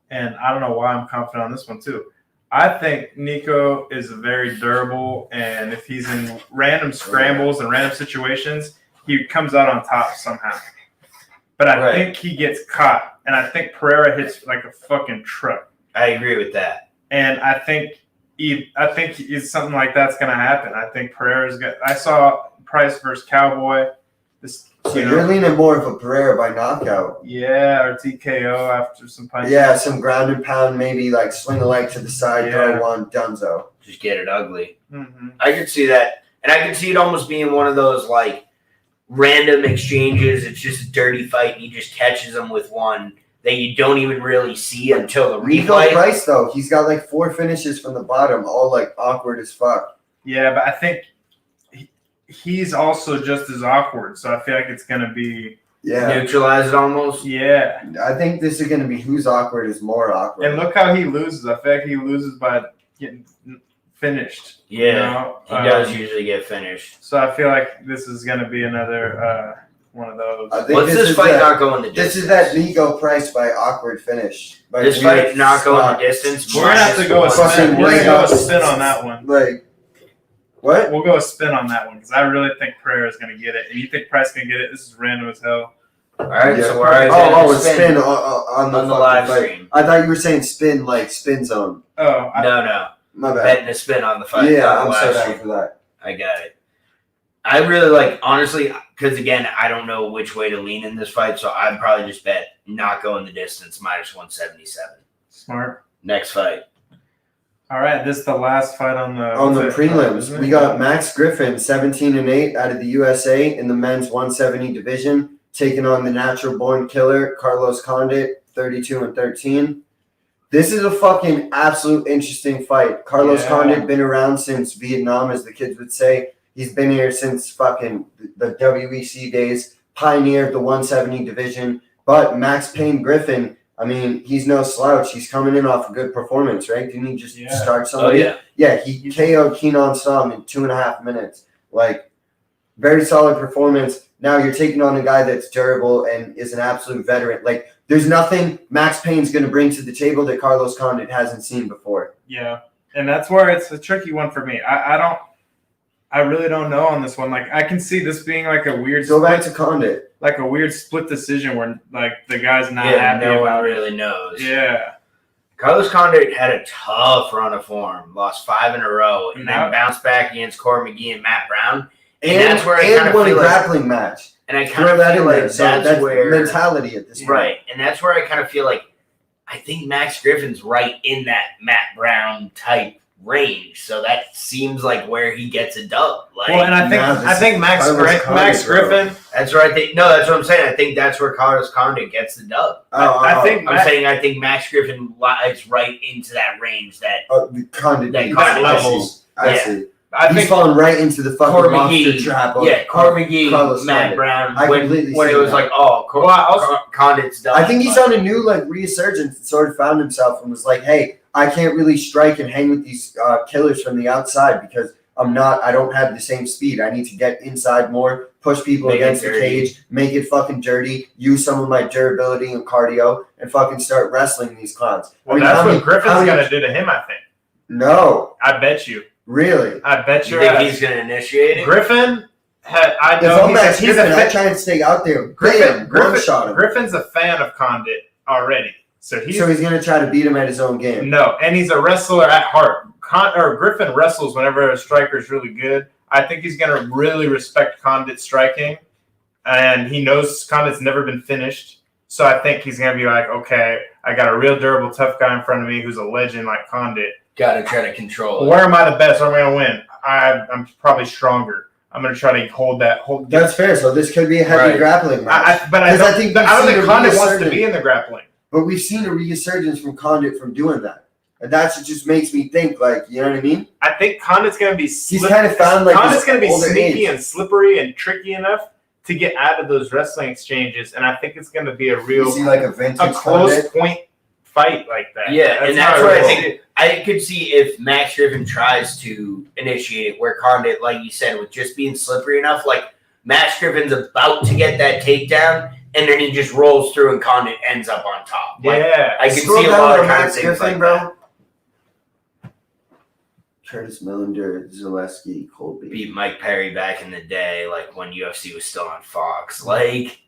And I don't know why I'm confident on this one too. I think Nico is very durable, and if he's in random scrambles and random situations, he comes out on top somehow. But I think he gets caught, and I think Pereira hits like a fucking truck. I agree with that. And I think it's something like that's gonna happen. I think Pereira's got. I saw Price versus Cowboy. You're leaning more of a Pereira by knockout. Yeah, or TKO after some punches. Yeah, some ground and pound, maybe like swing a leg to the side, throw one, donezo. Just get it ugly. Mm-hmm. I could see that. And I could see it almost being one of those like random exchanges. It's just a dirty fight and he just catches them with one that you don't even really see until the Nico replay. Price, though, he's got like 4 finishes from the bottom, all like awkward as fuck. Yeah, but I think he's also just as awkward, so I feel like it's going to be... Neutralize it almost? Yeah. I think this is going to be who's awkward is more awkward. And look how he loses. I feel like he loses by getting finished. Yeah, you know? He does usually get finished. So I feel like this is going to be another one of those. What's this fight not going the distance? This is that Nico Price by awkward finish. This fight not going the distance? We're going to have to go a spin. We're going to go a spin on that one. Like... What? We'll go a spin on that one because I really think Pereira is going to get it. And you think Price can get it? This is random as hell. All right, yeah. so we're a spin on the live fight. stream. I thought you were saying spin like spin zone. Oh. No. My bad. Betting a spin on the fight. Yeah, I'm so down for that. I got it. I really like, honestly, because again, I don't know which way to lean in this fight, so I'd probably just bet not going the distance, minus 177. Smart. Next fight. All right, this is the last fight on the prelims. We got Max Griffin, 17-8 out of the USA in the men's 170 division, taking on the natural-born killer Carlos Condit, 32-13. This is a fucking absolute interesting fight. Carlos Condit been around since Vietnam, as the kids would say. He's been here since fucking the WEC days, pioneered the 170 division. But Max Payne Griffin, I mean, he's no slouch. He's coming in off a good performance, right? Didn't he just start somebody? Yeah, he KO'd Kenan Som in 2.5 minutes. Like, very solid performance. Now you're taking on a guy that's durable and is an absolute veteran. Like, there's nothing Max Payne's going to bring to the table that Carlos Condit hasn't seen before. Yeah, and that's where it's a tricky one for me. I really don't know on this one. Like, I can see this being like a weird back to Condit. Like a weird split decision where like the guy's not happy no about one really knows. Yeah. Carlos Condit had a tough run of form, lost 5 in a row, and then bounced back against Corey McGee and Matt Brown. And that's where I kind of won feel a grappling match. And I kind of feel like that's where mentality at this point. Right. And that's where I kind of feel like I think Max Griffin's right in that Matt Brown type range. So that seems like where he gets a dub. Like, well, and I think Max Griffin. That's where I think. No, that's what I'm saying. I think that's where Carlos Condit gets the dub. I think Max Griffin lies right into that range that Condit levels. I see. He's fallen right into the fucking monster trap. Corey McGee, Matt Brown. When it was like, Condit's done. I think he's on a new like resurgence and sort of found himself and was like, hey, I can't really strike and hang with these killers from the outside because I don't have the same speed. I need to get inside more, push people against the cage, make it fucking dirty, use some of my durability and cardio, and fucking start wrestling these clowns. Well, that's what Griffin's going to do to him, I think. No. I bet you. Really? I bet you. Think he's going to initiate it? Griffin, I know he's I try and stay out there. Griffin's a fan of Condit already. So he's going to try to beat him at his own game. No, and he's a wrestler at heart. Griffin wrestles whenever a striker is really good. I think he's going to really respect Condit's striking, and he knows Condit's never been finished. So I think he's going to be like, okay, I got a real durable, tough guy in front of me who's a legend like Condit. Got to try to control it. Where am I the best? Where am I going to win? I'm probably stronger. I'm going to try to hold that. That's fair. So this could be a heavy grappling match. I don't think Condit wants to be in the grappling. But we've seen a resurgence from Condit from doing that. And that's what just makes me think, like, you know what I mean? I think Condit's going to be he's kind of found, like, Condit's going to be sneaky and slippery and tricky enough to get out of those wrestling exchanges. And I think it's going to be a real, a close point fight like that. Yeah, and that's what I think. I could see if Max Griffin tries to initiate it, where Condit, like you said, with just being slippery enough, like Max Griffin's about to get that takedown, and then he just rolls through, and Condit ends up on top. Like, I could see a lot of kind of things like bro. that. Curtis Millender, Zaleski, Colby. Beat Mike Perry back in the day, like when UFC was still on Fox. Like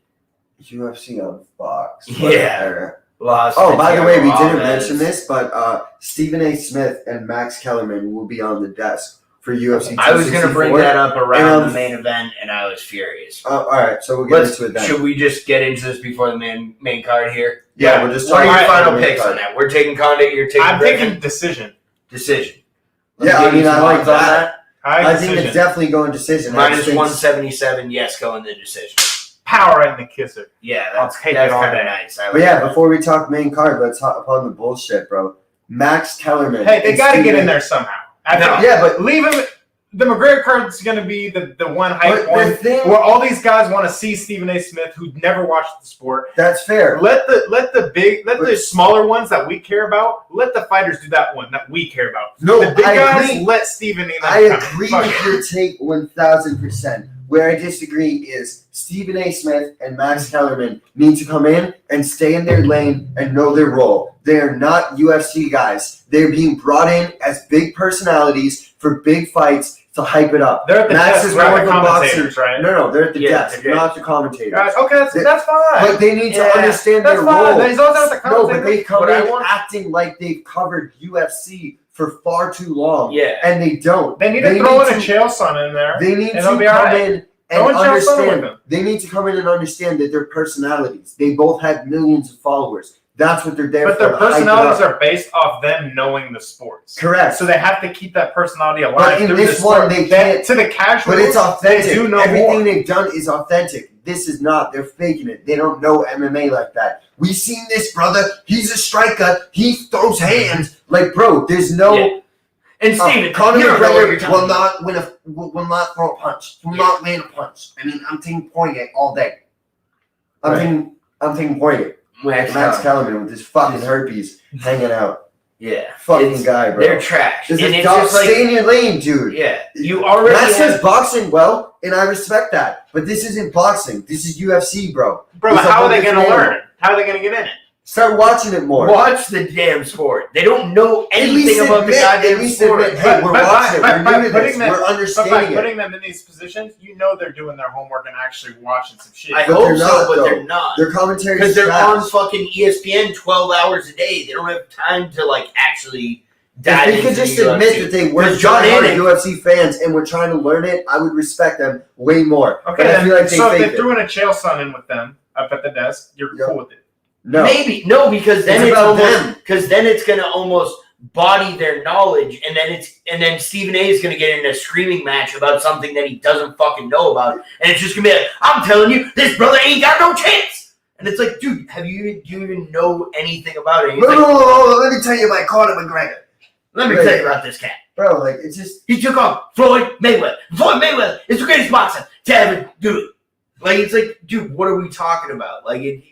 UFC on Fox. Yeah. Lost by the way, we didn't Alves. mention this, but Stephen A. Smith and Max Kellerman will be on the desk for UFC 264. I was going to bring that up around the main event, and I was furious. All right, so we'll get into it then. Should we just get into this before the main card here? Yeah, we're just What talking are your about final the main picks card. on that? We're taking Condit, you're taking I'm Griffin? taking decision. Decision. Yeah, I mean, I like that. I think Decision. it's definitely going decision. Minus 177, yes, going the decision. Power in the kisser. Yeah, I'll that's take kind it all of day. nice. I But like yeah, that. before we talk main card, let's hop upon the bullshit, bro. Max Kellerman. Hey, they and got to get Stephen- in there somehow. No. Yeah, but Leave him. The McGregor card's going to be the one hype But the one thing- where all these guys want to see Stephen A. Smith, who never watched the sport. that's fair. Let the smaller ones that we care about, let the fighters do that one that we care about. No, The big I guys, agree. let Stephen A. I come in. agree Fuck with it. your take 1,000%. Where I disagree is Stephen A. Smith and Max Kellerman need to come in and stay in their lane and know their role. They are not UFC guys. They're being brought in as big personalities for big fights to hype it up. They're at the Max desk, is we're more the of a boxer. commentators, right? No, they're at the Yeah, desk, they're not the commentators. Guys, okay, that's fine. But they need to Yeah, understand that's their fine. role. He's always out with the No, but commentators. they come What I in want- acting like they've covered UFC for far too long. Yeah. And they don't. They need to throw in a jail son in there. They need And to they'll be come all right. in Throw and in Chael Sonnen with understand. them. They need to come in and understand that they're personalities. They both have millions of followers. That's what they're there But for. their to hype it personalities up. are based off them knowing the sports. Correct. So they have to keep that personality alive. But in through this the one, sport. they can't. To the casuals, But it's authentic. They do know Everything more. they've done is authentic. This is not. They're faking it. They don't know MMA like that. We've seen this, brother. He's a striker. He throws hands. Like, bro, there's no. Yeah. And Steven, Conor you don't know what you're McGregor talking will about. will not throw a punch. Will not land a punch. I mean, I'm taking Poirier all day. I'm taking Poirier. Max Kellerman with his fucking herpes hanging out. Yeah. Fucking It's- guy, bro. They're trash. This And is it's dog, just like, stay in your lane, dude. yeah, you already Max have, says boxing well, and I respect that. But this isn't boxing. This is UFC, bro. Bro, It's a how whole are they going to different learn? animal. How are they going to get in it? Start watching it more. watch the damn sport. They don't know At least anything about the admit- at goddamn least sport. admit, hey, we're watching it. by We're new to putting this. them- We're But by understanding it. putting them in these positions, you know they're doing their homework and actually watching some shit. I But hope they're so, not, but though. they're not. Their commentary Because is they're on trash. fucking ESPN 12 hours a day. They don't have time to, like, actually dive If they could into just the admit UFC. that they weren't John trying Anik- UFC fans and were trying to learn it, I would respect them way more. Okay, but I then, feel like they so if faked they it. threw in a Chael son in with them up at the desk, you're Yep. cool with it. No. Maybe. No, because then It's it's about almost them. because then it's gonna almost body their knowledge, and then Stephen A is gonna get in a screaming match about something that he doesn't fucking know about, and it's just gonna be like, I'm telling you, this brother ain't got no chance. And it's like, dude, do you even know anything about it? And No, it's no, like, no, no, let me tell you about Conor McGregor. let me Right. tell you about this cat. Bro, like, it's just. He took on Floyd Mayweather. Floyd Mayweather is the greatest boxer to ever do it. Like, it's like, dude, what are we talking about? Like,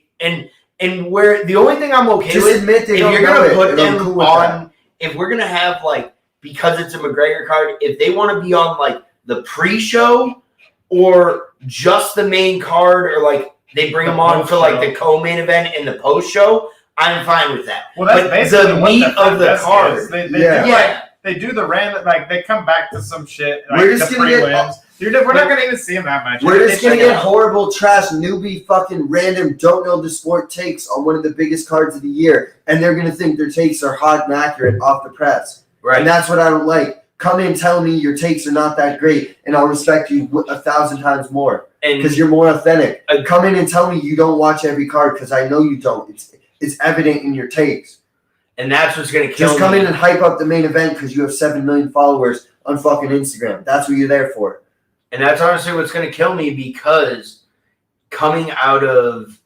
and where the only thing I'm okay Just with, admit they if don't you're know gonna it, put and I'm them cool with that. on, if we're gonna have like, because it's a McGregor card, if they want to be on like the pre-show or just the main card, or like they bring The them on for like post-show. the co-main event and the post-show, I'm fine with that. Well, that's But basically the what meat the front of the desk card, is. They Yeah. do yeah. they do the random, like they come back to some shit. Like We're just the gonna get- prelims. We're not gonna even see them that much. We're just gonna check it get out. horrible, trash, newbie, fucking random, don't know the sport takes on one of the biggest cards of the year, and they're gonna think their takes are hot and accurate off the press. Right. And that's what I don't like. Come in, tell me your takes are not that great, and I'll respect you 1,000 times more And because you're more authentic. Come in and tell me you don't watch every card because I know you don't. It's evident in your takes. and that's what's gonna kill Just come me. in and hype up the main event because you have 7 million followers on fucking Instagram. That's what you're there for. And that's honestly what's going to kill me, because coming out of,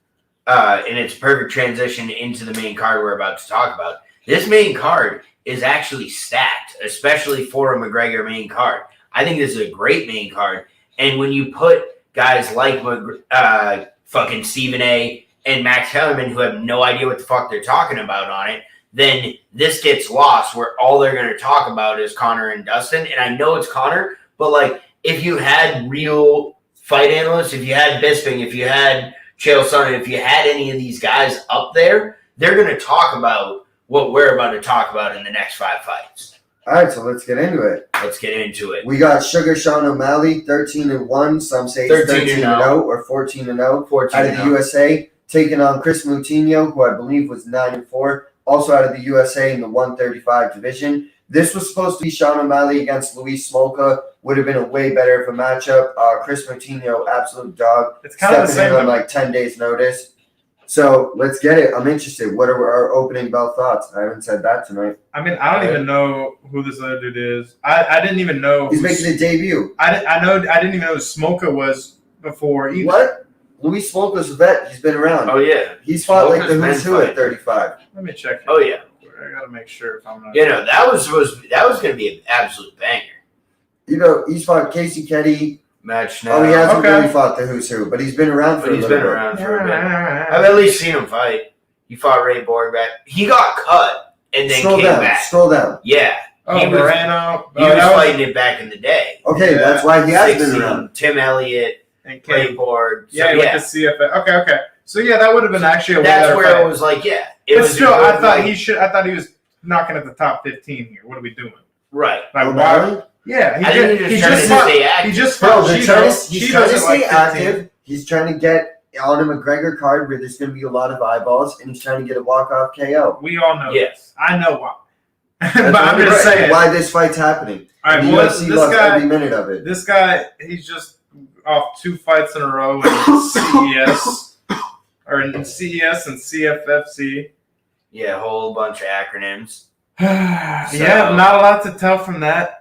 and it's a perfect transition into the main card we're about to talk about, this main card is actually stacked, especially for a McGregor main card. I think this is a great main card. And when you put guys like fucking Stephen A and Max Kellerman, who have no idea what the fuck they're talking about on it, then this gets lost where all they're going to talk about is Conor and Dustin. And I know it's Conor, but like, if you had real fight analysts, if you had Bisping, if you had Chael Sonnen, if you had any of these guys up there, they're going to talk about what we're about to talk about in the next 5 fights. All right, so let's get into it. Let's get into it. We got Sugar Sean O'Malley, 13-1. Some say 13-0 or 14-0. 14 out of the USA, taking on Chris Moutinho, who I believe was 9-4, also out of the USA in the 135 division. This was supposed to be Sean O'Malley against Luis Smolka. Would have been a way better of a matchup. Chris Moutinho, absolute dog. It's kind of the same on like 10 days' notice. So let's get it. I'm interested. What are our opening bell thoughts? I haven't said that tonight. I mean, I don't even know who this other dude is. I didn't even know. He's making a debut. I didn't even know who Smolka was before either. What? Luis Smolka's a vet. He's been around. Oh, yeah. He's fought Smolka's like the who's who at 35. Let me check. Oh, yeah. I gotta make sure if I'm not. That was going to be an absolute banger. He's fought Casey Ketty. Match now. Oh, he hasn't really fought the who's who, but he's been around for a little bit. Around for a bit. I've at least seen him fight. He fought Ray Borgback. He got cut and then came back. Scroll down. Yeah. He was fighting it back in the day. Okay, that's why he has been around. Tim Elliott, and Ray Borg. Yeah, he went to CFA. Okay. So yeah, that would have been actually a way That's better where fight. it was like, yeah. But still, I thought he was knocking at the top 15 here. What are we doing? Right. Like why? Yeah, he just fought. He's trying to stay active. He's trying to get on a McGregor card where there's going to be a lot of eyeballs, and he's trying to get a walk-off KO. We all know this. I know why. But I'm just saying why this fight's happening. All right, UFC loves every minute of it. This guy, he's just off 2 fights in a row in CES and CFFC. Yeah, a whole bunch of acronyms. Yeah, not a lot to tell from that.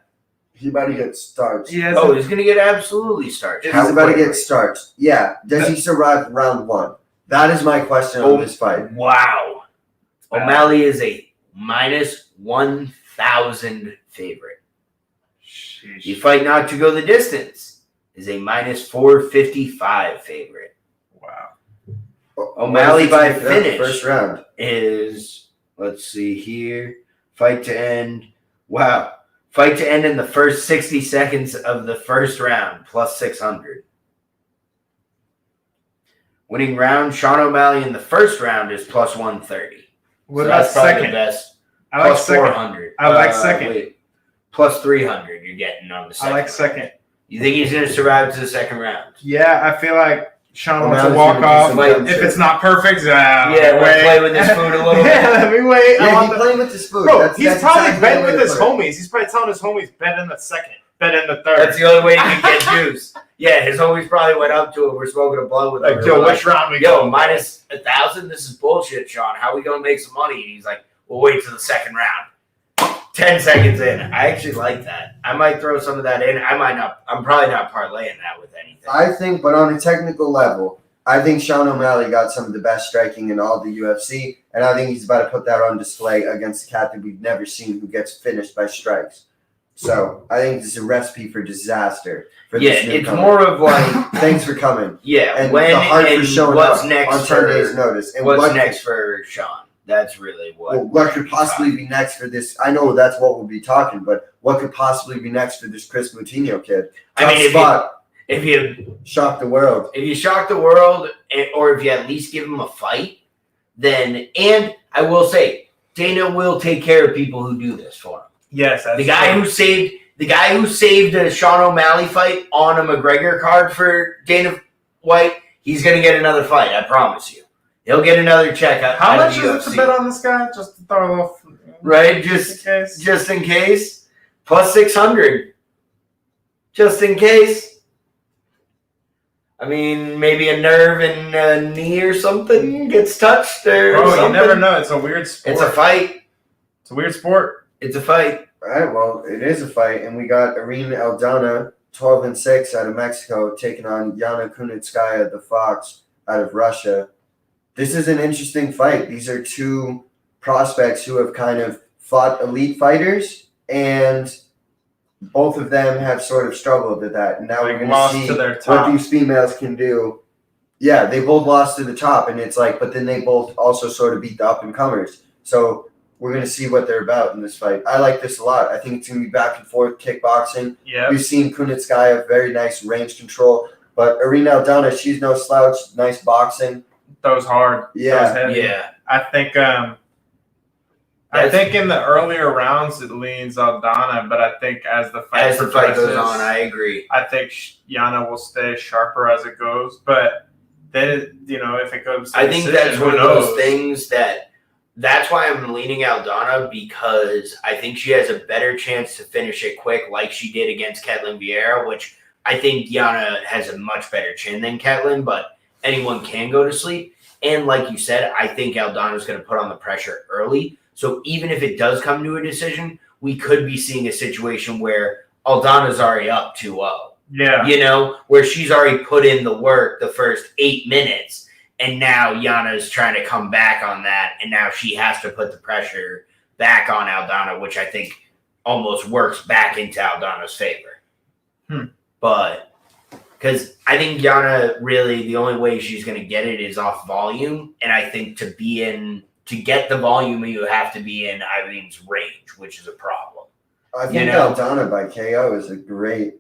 He's about to get starched. He's going to get absolutely starched. He's about to get starched. Yeah. Does he survive round 1? That is my question on this fight. Wow. O'Malley is a minus 1,000 favorite. Sheesh. The fight not to go the distance is a minus 455 favorite. Wow. O'Malley by finish first round is, let's see here, fight to end. Wow. Fight to end in the first 60 seconds of the first round, plus 600. Winning round, Sean O'Malley in the first round is plus 130. What so about that's probably second? The best. I like plus second. 400. I like second. Wait, plus 300 you're getting on the second. I like second. You think he's going to survive to the second round? Yeah, I feel like Sean wants to walk off. If it's not perfect, play with his food a little bit. Let me wait. Yeah, he's playing with his food. Bro, he's probably betting with his homies. He's probably telling his homies, bet in the second, bet in the third. That's the only way he can get juice. Yeah, his homies probably went up to him. We're smoking a blunt with him. Like, yo, which round we go? Minus 1,000? This is bullshit, Sean. How are we going to make some money? And he's like, we'll wait till the second round. 10 seconds in. I actually like that. I might throw some of that in. I might not. I'm probably not parlaying that with anything. I think, but on a technical level, I think Sean O'Malley got some of the best striking in all the UFC, and I think he's about to put that on display against a cat that we've never seen who gets finished by strikes. So I think this is a recipe for disaster. For this it's more of like thanks for coming. Yeah, and when the heart and for showing what's up next on 10 days' notice. And what's next for Sean? That's really what could possibly be next for this? I know that's what we'll be talking, but what could possibly be next for this Chris Moutinho kid? If you shock the world, or if you at least give him a fight, then and I will say Dana will take care of people who do this for him. Yes, the guy who saved a Sean O'Malley fight on a McGregor card for Dana White, he's gonna get another fight. I promise you. He'll get another check. How much is it to bet on this guy? Just to throw it off, right? Just in case. Plus 600. Just in case. I mean, maybe a nerve in a knee or something gets touched or something. You never know. It's a weird sport. It's a fight. It's a weird sport. It's a fight. All right, well, it is a fight, and we got Irene Aldana, 12-6 out of Mexico, taking on Yana Kunitskaya, the Fox, out of Russia. This is an interesting fight. These are two prospects who have kind of fought elite fighters, and both of them have sort of struggled at that. And now we're going to see what these females can do. Yeah, they both lost to the top, and it's like, but then they both also sort of beat the up-and-comers. So we're going to see what they're about in this fight. I like this a lot. I think it's going to be back and forth kickboxing. Yeah. We've seen Kunitskaya, very nice range control. But Irene Aldana, she's no slouch, nice boxing. Throws hard. Yeah. Throws heavy. Yeah. I think I think in the earlier rounds it leans Aldana, but I think as the fight goes on, I agree. I think Yana will stay sharper as it goes, but then if it goes, I think that's one of those things that's why I'm leaning Aldana, because I think she has a better chance to finish it quick, like she did against Ketlin Vieira, which I think Yana has a much better chin than Ketlin, but anyone can go to sleep. And like you said, I think Aldana's going to put on the pressure early. So even if it does come to a decision, we could be seeing a situation where Aldana's already up 2-0. Yeah. Where she's already put in the work the first 8 minutes, and now Yana's trying to come back on that, and now she has to put the pressure back on Aldana, which I think almost works back into Aldana's favor. But because I think Yana really, the only way she's going to get it is off volume, and I think to get the volume, you have to be in Irene's range, which is a problem. I think Aldana by KO is a great.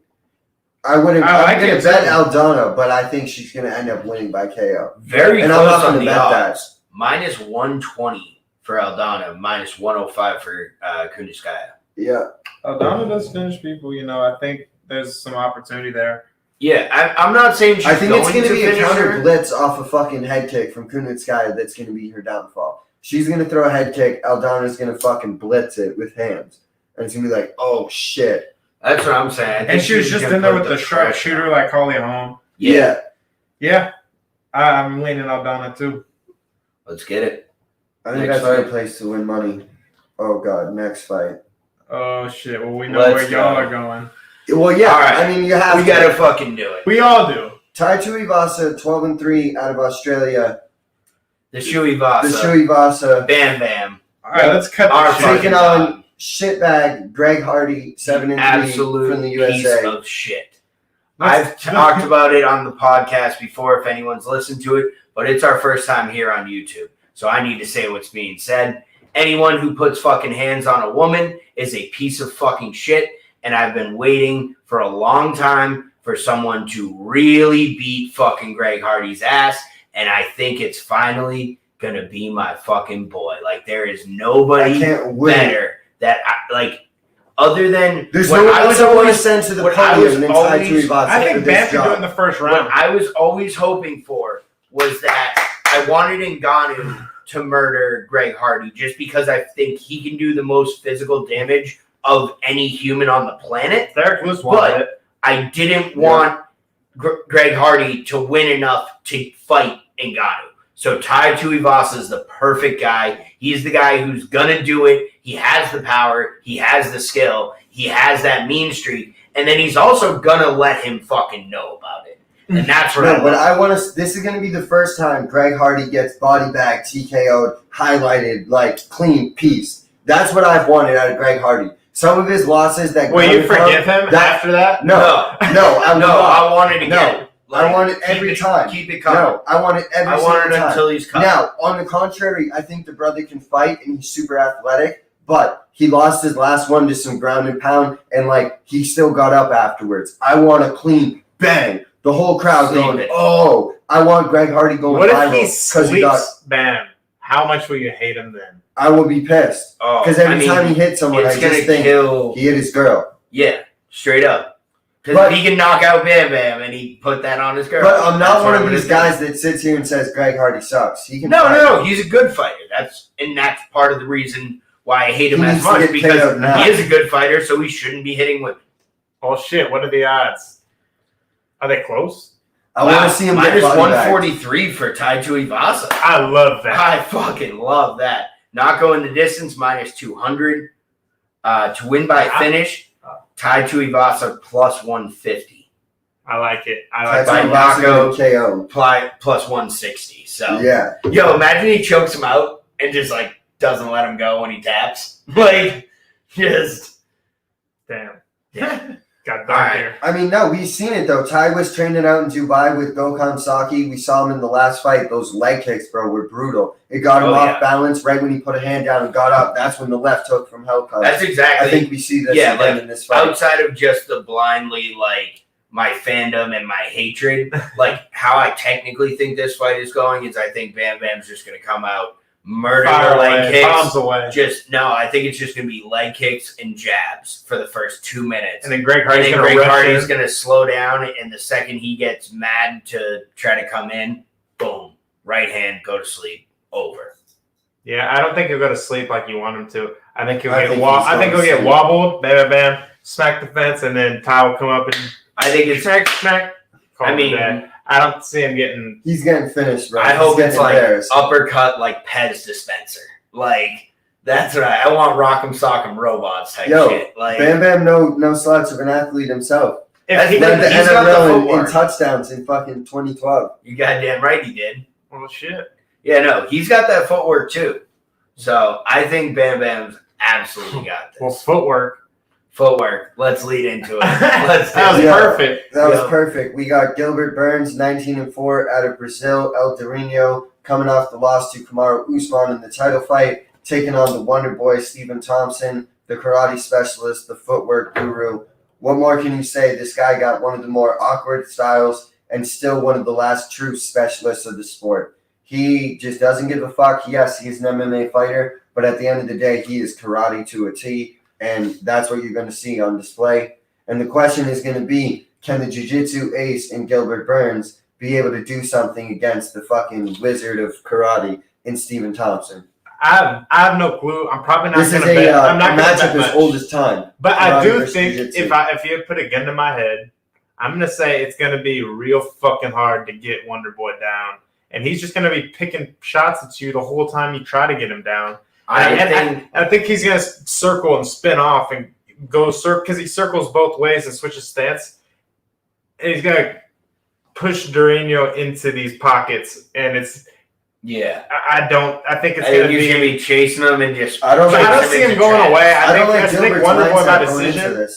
I'm going to bet Aldana, but I think she's going to end up winning by KO. Very close on the odds. Minus 120 for Aldana, minus 105 for Kunitskaya. Yeah. Aldana does finish people, I think there's some opportunity there. Yeah, I'm not saying she's I think it's going to be a counter her. blitz off a fucking head kick from Kunitskaya that's going to be her downfall. She's going to throw a head kick. Aldana's going to fucking blitz it with hands. And it's going to be like, oh, shit. That's what I'm saying. And she was just in there with the sharpshooter like Holly Holm. Yeah. Yeah. I'm leaning Aldana, too. Let's get it. I think that's our place to win money. Oh, God. Next fight. Oh, shit. Well, we know where y'all are going. Well, yeah. All right. I mean, you have We got to fucking do it. We all do. Tai Tuivasa, 12-3 out of Australia. The Shuivasa. The Shuivasa. Bam Bam. All right, let's cut our the taking on shitbag Greg Hardy, 7-3 absolute from the USA. Piece of shit. I've talked about it on the podcast before if anyone's listened to it, but it's our first time here on YouTube. So I need to say what's being said. Anyone who puts fucking hands on a woman is a piece of fucking shit. And I've been waiting for a long time for someone to really beat fucking Greg Hardy's ass. And I think it's finally going to be my fucking boy. Like, there is nobody better that, other than... There's no one else I want to send to the podium than Tai Tuivasa. I think Bam could do it in the first round. What I was always hoping for was that I wanted Ngannou to murder Greg Hardy just because I think he can do the most physical damage of any human on the planet. Derek Lewis wanted it. I didn't want Greg Hardy to win enough to fight Ngannou. So Tai Tuivasa is the perfect guy. He's the guy who's going to do it. He has the power. He has the skill. He has that mean streak. And then he's also going to let him fucking know about it. And that's what I want to. This is going to be the first time Greg Hardy gets body bagged, TKO'd, highlighted, like clean piece. That's what I've wanted out of Greg Hardy. Some of his losses that... Will you forgive him after that? No. I wanted to get it. I want it every time. Keep it coming. No, I want it every single time. I want it until he's cut. Now, on the contrary, I think the brother can fight and he's super athletic, but he lost his last one to some ground and pound, and he still got up afterwards. I want a clean bang. The whole crowd going, oh, I want Greg Hardy going viral. What if he sleeps Bam? How much will you hate him then? I will be pissed. Because every time he hits someone, I just think he hit his girl. Yeah, straight up. Because if he can knock out Bam Bam and he put that on his girl. But I'm not one of these guys that sits here and says Greg Hardy sucks. He can No, he's a good fighter. That's part of the reason why I hate him as much, because he is a good fighter, so he shouldn't be hitting women. Oh shit, what are the odds? Are they close? I want to see him minus 143 for Tai Tuivasa. I love that. I fucking love that. Not going the distance, minus 200. To win by finish, Tai Tuivasa plus 150. I like it. By knockout, KO. Plus 160. So yeah. Yo, imagine he chokes him out and just doesn't let him go when he taps. Just damn. Yeah. Got dark here. I mean, no, we've seen it though. Tai was training out in Dubai with Gokhan Saki. We saw him in the last fight. Those leg kicks, bro, were brutal. It got him off balance right when he put a hand down and got up. That's when the left hook from Hellcat. That's exactly. I think we see this again in this fight. Outside of just the blindly my fandom and my hatred, how I technically think this fight is going is I think Bam Bam's just going to come out, murder the leg kicks. Bombs away. I think it's just going to be leg kicks and jabs for the first 2 minutes. And then Greg Hardy's going to slow down, and the second he gets mad to try to come in, boom, right hand, go to sleep, over. Yeah, I don't think he'll go to sleep like you want him to. I think he'll get wobbled, bam, bam, smack the fence, and then Ty will come up and I think it's smack. I don't see him getting. He's getting finished, right? I hope it's like uppercut, like Pez dispenser. Like that's what I want. Rock'em sock'em robots type shit. Like Bam Bam, no slouch of an athlete himself. If he led the NFL in touchdowns in fucking 2012. You goddamn right he did. Well, shit. Yeah, no, he's got that footwork too. So I think Bam Bam's absolutely got this. Well, footwork. Let's lead into it. That was perfect. That was perfect. We got Gilbert Burns, 19-4 out of Brazil. El Dorino coming off the loss to Kamaru Usman in the title fight, taking on the Wonder Boy Stephen Thompson, the karate specialist, the footwork guru. What more can you say? This guy got one of the more awkward styles and still one of the last true specialists of the sport. He just doesn't give a fuck. Yes, he's an MMA fighter, but at the end of the day, he is karate to a T. And that's what you're going to see on display. And the question is going to be, can the jiu-jitsu ace in Gilbert Burns be able to do something against the fucking wizard of karate in Stephen Thompson? I have no clue. I'm probably not going to bet. I'm not going to bet as old as time. But I do think if you put a gun to my head, I'm going to say it's going to be real fucking hard to get Wonder Boy down. And he's just going to be picking shots at you the whole time you try to get him down. I think he's going to circle and spin off and go because he circles both ways and switches stance. And he's going to push Dorino into these pockets, and it's I think it's going to be. He's going to be chasing him and just. I don't see him going away. I think Wonder Boy by decision.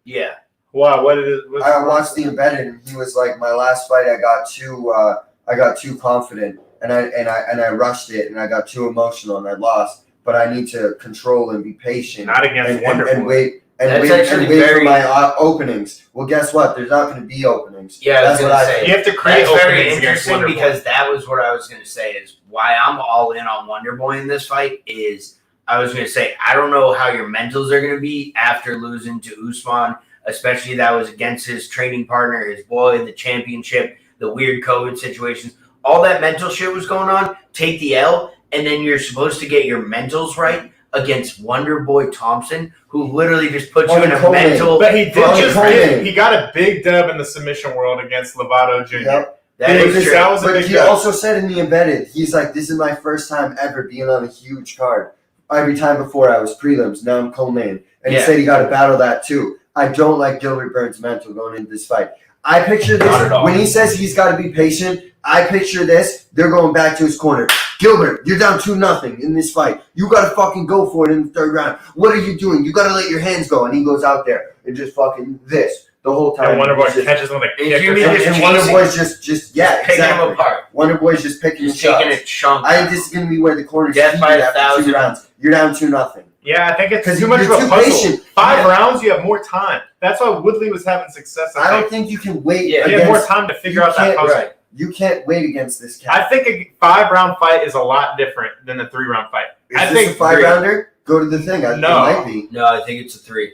Yeah. Wow. What it is? I watched the embedded, and he was like, "My last fight, I got too confident, and I rushed it, and I got too emotional, and I lost." But I need to control and be patient. Not against Wonder Boy. And wait for my openings. Well, guess what? There's not going to be openings. Yeah, that's what I say. You have to create openings. That's very interesting because that was what I was going to say is why I'm all in on Wonder Boy in this fight is I was going to say I don't know how your mentals are going to be after losing to Usman, especially that was against his training partner, his boy, the championship, the weird COVID situations. All that mental shit was going on. Take the L. And then you're supposed to get your mentals right against Wonder Boy Thompson, who literally just puts you in a mental. But he he got a big dub in the submission world against Lovato Jr. Yep. But he also said in the embedded, he's like, "This is my first time ever being on a huge card. Every time before I was prelims, now I'm co-main." And he said he got to battle that too. I don't like Gilbert Burns' mental going into this fight. I picture this when he says he's got to be patient. I picture this. They're going back to his corner. Gilbert, you're down 2-0 in this fight. You got to fucking go for it in the third round. What are you doing? You got to let your hands go. And he goes out there and just fucking this the whole time. And Wonder Boy catches him with a kick. And Wonder Boy's just picking him apart. Wonder Boy's just picking his shots. Taking a chunk. I think this is going to be where the corner's death by 1,000 2 rounds. You're down 2-0. Yeah, I think it's too much of a puzzle. Patient. 5 rounds, you have more time. That's why Woodley was having success. I don't think you can wait. Yeah, you have more time to figure out that puzzle. Right. You can't wait against this cat. I think a 5-round fight is a lot different than a 3-round fight. Is this a 5-rounder? Go to the thing. It might be. No, I think it's a 3.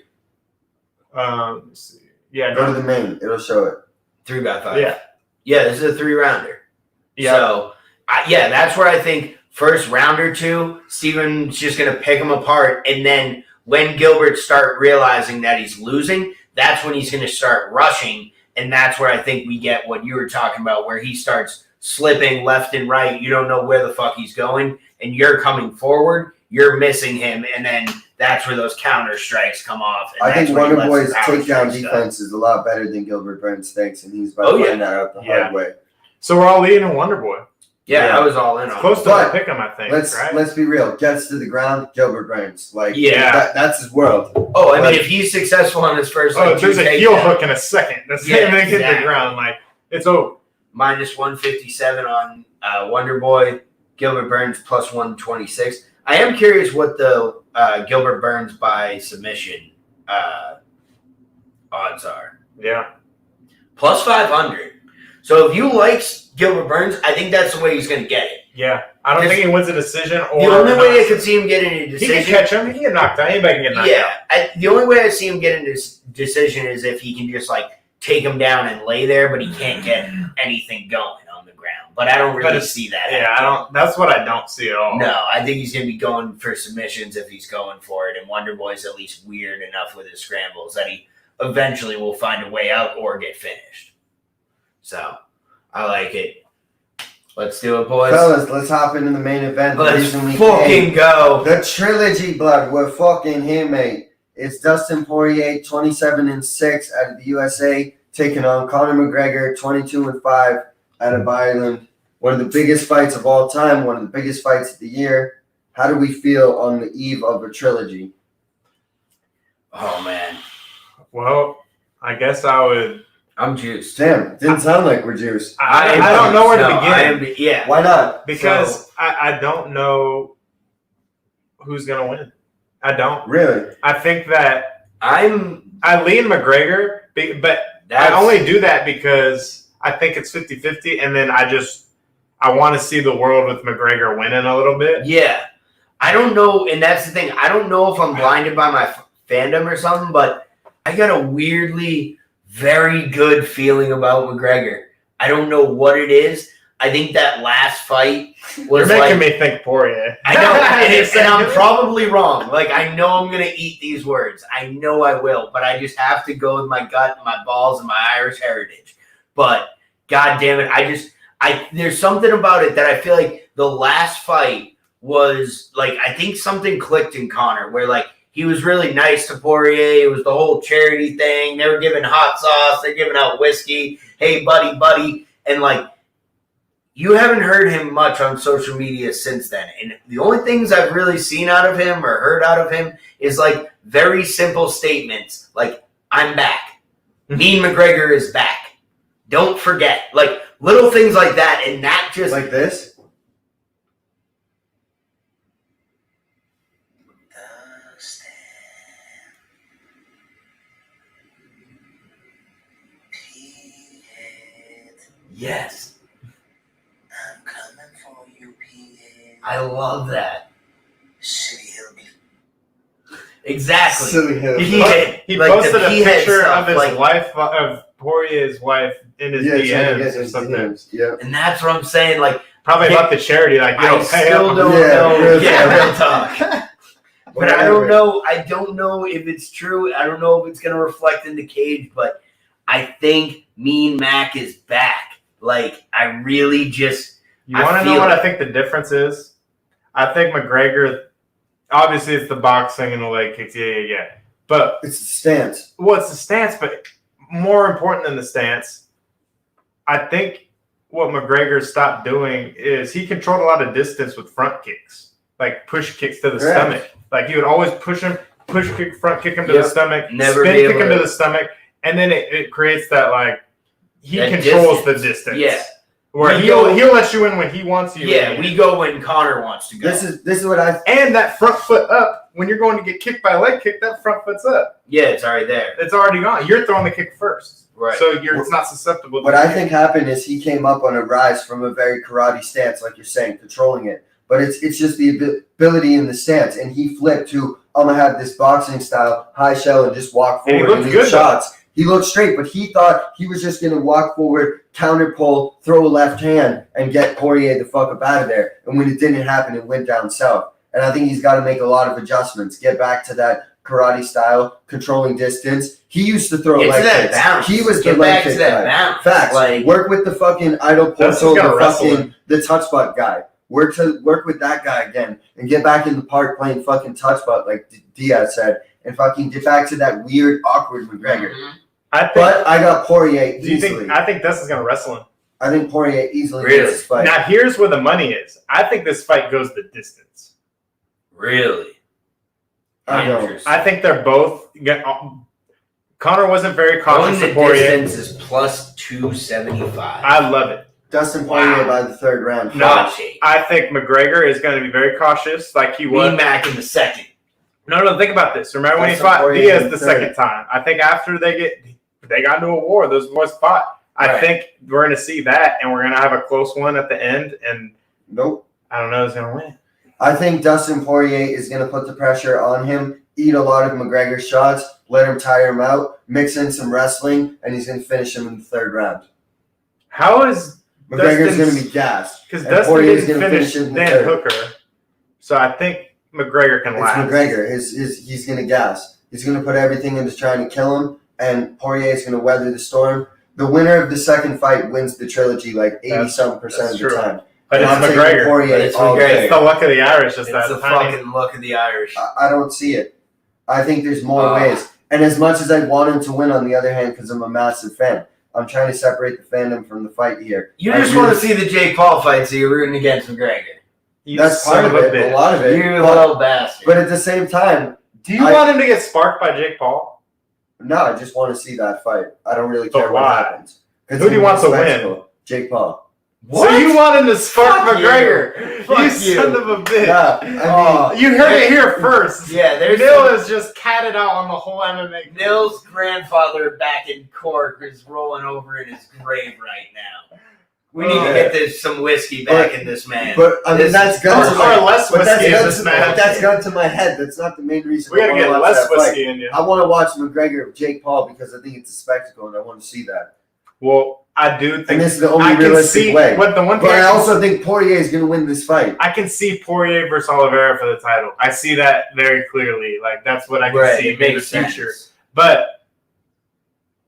Let's see. Yeah, go to the main. It'll show it. 3x5. Yeah, this is a 3-rounder. Yeah. So, that's where I think first round or two, Steven's just going to pick him apart. And then when Gilbert start realizing that he's losing, that's when he's going to start rushing. And that's where I think we get what you were talking about, where he starts slipping left and right. You don't know where the fuck he's going, and you're coming forward. You're missing him, and then that's where those counter strikes come off. And I think Wonder Boy's takedown defense is a lot better than Gilbert Burns thinks, and he's about to find that out the hard way. So we're all leading on Wonder Boy. Yeah, I was all in on it. Close to my pick him, I think. Let's be real. Gets to the ground, Gilbert Burns. That's his world. Oh, I mean, if he's successful on his first, there's a heel hook in a second. That's hit the ground. Like it's over. Minus 157 on Wonder Boy. Gilbert Burns plus 126. I am curious what the Gilbert Burns by submission odds are. Yeah, plus 500. So if you like Gilbert Burns, I think that's the way he's going to get it. Yeah. I don't think he wins a decision. Or the only way I could see him getting a decision. He can catch him. He can get knocked out. Anybody can get knocked out. The only way I see him getting this decision is if he can just take him down and lay there, but he can't get anything going on the ground. But I don't really see that. Yeah, I don't. That's what I don't see at all. No, I think he's going to be going for submissions if he's going for it. And Wonder Boy's at least weird enough with his scrambles that he eventually will find a way out or get finished. So I like it. Let's do it, boys. Fellas, let's hop into the main event. Let's fucking go. The trilogy, blood. We're fucking here, mate. It's Dustin Poirier, 27-6 out of the USA, taking on Conor McGregor, 22-5 out of Ireland. One of the biggest fights of all time, one of the biggest fights of the year. How do we feel on the eve of a trilogy? Oh, man. Well, I guess I would... I'm juiced. Damn, didn't sound like we're juiced. I don't know where to begin. Yeah. Why not? Because I don't know who's going to win. I don't. Really? I think that I lean McGregor, but I only do that because I think it's 50-50, and then I want to see the world with McGregor winning a little bit. Yeah. I don't know, and that's the thing. I don't know if I'm blinded by my fandom or something, but I got a weirdly very good feeling about McGregor. I don't know what it is. I think that last fight was You're making me think Poirier. I know, and I'm probably wrong. I know I'm going to eat these words. I know I will, but I just have to go with my gut, my balls, and my Irish heritage. But, God damn it, there's something about it that I feel like the last fight was, I think something clicked in Conor, where, he was really nice to Poirier. It was the whole charity thing. They were giving hot sauce. They're giving out whiskey. Hey, buddy. And, you haven't heard him much on social media since then. And the only things I've really seen out of him or heard out of him is, very simple statements. I'm back. Me and McGregor is back. Don't forget. Little things like that. And that just... Like this? Yes. I'm coming for you, P.A. I love that. City Hill. Exactly. Silly Hill. He posted a picture of his wife, of Poirier's wife, in his DMs or something. Yeah. And that's what I'm saying. Probably about the charity. I still don't know. Real talk. But I don't know. I don't know if it's true. I don't know if it's going to reflect in the cage. But I think Mean Mac is back. I really just... You want to know what I think the difference is? I think McGregor... Obviously, it's the boxing and the leg kicks. Yeah. But... It's the stance. Well, it's the stance, but more important than the stance, I think what McGregor stopped doing is he controlled a lot of distance with front kicks. Push kicks to the stomach. He would always push him, front kick him to the stomach, spin kick him to the stomach, and then it creates that, he controls the distance. Yeah. Where he'll let you in when he wants you. Yeah, we go when Conor wants to go. This is what I... And that front foot up, when you're going to get kicked by a leg kick, that front foot's up. Yeah, it's already there. It's already gone. You're throwing the kick first. Right. So it's not susceptible. What I think happened is he came up on a rise from a very karate stance, like you're saying, controlling it. But it's just the ability in the stance. And he flipped to, I'm going to have this boxing style, high shell, and just walk forward and lead shots. He looked straight, but he thought he was just going to walk forward, counter pull, throw a left hand, and get Poirier the fuck up out of there. And when it didn't happen, it went down south. And I think he's got to make a lot of adjustments, get back to that karate style, controlling distance. He used to throw leg kicks. Balance. He was get the leg back kick to that guy. balance. Facts. Work with the fucking idle portal, the touch butt guy. Work with that guy again and get back in the park playing fucking touch butt like Diaz said, and fucking get back to that weird, awkward McGregor. Mm-hmm. But I got Poirier easily. I think Dustin's going to wrestle him. I think Poirier easily wins this fight. Now, here's where the money is. I think this fight goes the distance. Really? I think they're both... Conor wasn't very cautious of Poirier. The distance is plus 275. I love it. Dustin Poirier by the third round. No, I think McGregor is going to be very cautious like he was. Mac in the second. No, think about this. Remember when he fought Diaz the second time? I think after they got into a war, those boys fought. I think we're going to see that, and we're going to have a close one at the end. And nope. I don't know who's going to win. I think Dustin Poirier is going to put the pressure on him, eat a lot of McGregor's shots, let him tire him out, mix in some wrestling, and he's going to finish him in the third round. How is McGregor's going to be gassed. Because Dustin didn't finish Dan Hooker, so I think McGregor can last. It's McGregor. He's going to gas. He's going to put everything into trying to kill him, and Poirier is going to weather the storm. The winner of the second fight wins the trilogy like 80-something% of the time. But it's McGregor. It's the luck of the Irish. It's the fucking luck of the Irish. I don't see it. I think there's more ways. And as much as I want him to win, on the other hand, because I'm a massive fan, I'm trying to separate the fandom from the fight here. You just want to see the Jake Paul fight, so you're rooting against McGregor. That's part of it, a lot of it. You little bastard. But at the same time... Do you want him to get sparked by Jake Paul? No, I just want to see that fight. I don't really care what happens. Who do you want to win? Jake Paul. What? So you want him to spark McGregor? You son of a bitch. Yeah, you heard it here first. Yeah, Nil is just catted out on the whole MMA. Nil's grandfather back in Cork is rolling over in his grave right now. We need to get some whiskey back in this man. But I mean, that's gun to my less whiskey in this man. That's gun to my head. That's not the main reason. We gotta get less whiskey in you. I want to watch McGregor Jake Paul because I think it's a spectacle and I want to see that. Well, I do think, and this is the only realistic way. But I also think Poirier is going to win this fight. I can see Poirier versus Oliveira for the title. I see that very clearly. Like that's what I can see in the future. But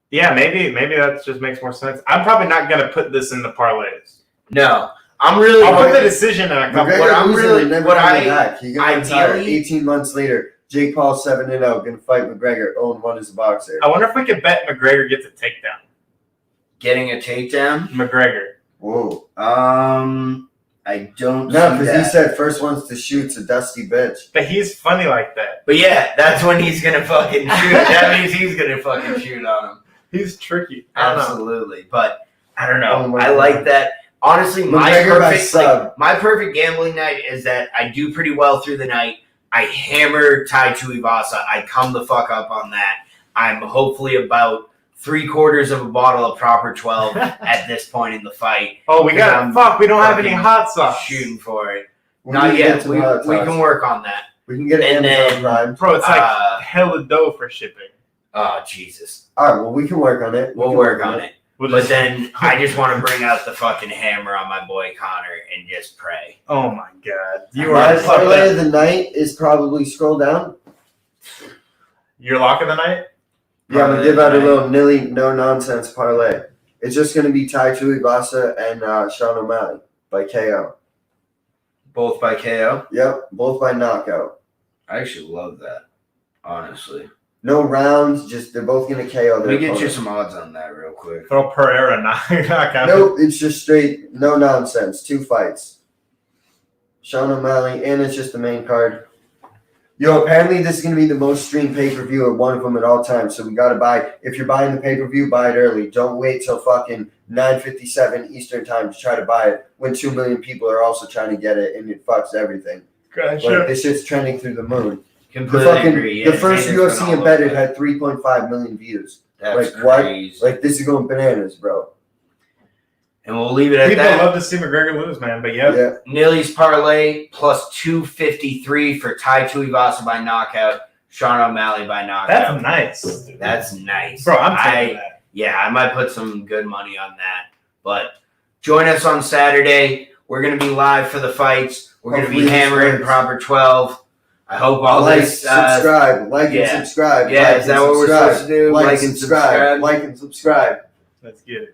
yeah, maybe that just makes more sense. I'm probably not going to put this in the parlays. No, I'm really. I'll put the decision in a couple. What I'm really never coming back. He got retired 18 months later. Jake Paul 7-0, going to fight McGregor. 0-1 as a boxer. I wonder if we could bet McGregor gets a takedown. Getting a takedown? McGregor. Whoa. I don't. No, because he said first one's to shoot's a dusty bitch. But he's funny like that. But yeah, that's when he's gonna fucking shoot. That means he's gonna fucking shoot on him. He's tricky. Absolutely, but I don't know. I like that. Honestly, my perfect gambling night is that I do pretty well through the night. I hammer Tai Tuivasa. I come the fuck up on that. I'm hopefully about 3/4 of a bottle of proper 12 at this point in the fight. Oh, we don't have any hot sauce. Shooting for it. Not yet. We can work on that. We can get it Amazon Prime. Bro, it's like hella dough for shipping. Oh, Jesus. All right, well, we can work on it. We'll work on it. But then I just want to bring out the fucking hammer on my boy Connor and just pray. Oh, my God. My parlay of the night is probably scroll down. Your lock of the night? Yeah, I'm going to give out a little no-nonsense parlay. It's just going to be Tai Tuivasa and Sean O'Malley by KO. Both by KO? Yep, both by knockout. I actually love that, honestly. No rounds, just they're both going to KO. Let me get you some odds on that real quick. Throw Pereira knockout. Nope, it's just straight, no nonsense. 2 fights. Sean O'Malley, and it's just the main card. Yo, apparently this is going to be the most streamed pay-per-view of one of them at all times, so we got to buy. If you're buying the pay-per-view, buy it early. Don't wait till fucking 9:57 Eastern time to try to buy it when 2 million people are also trying to get it, and it fucks everything. Gotcha. Like, this shit's trending through the moon. Completely agree. The first UFC embedded had 3.5 million views. That's crazy. What? Like, this is going bananas, bro. And we'll leave it at that. People love to see McGregor lose, man. But yeah. Nilly's parlay plus 253 for Tai Tuivasa by knockout, Sean O'Malley by knockout. That's nice. Dude. That's nice. Bro, I'm taking that. Yeah, I might put some good money on that. But join us on Saturday. We're going to be live for the fights. We're going to be hammering proper 12. I hope all this... subscribe. And subscribe. Yeah, is that what we're supposed to do? Like and subscribe. Like and subscribe. Let's get it.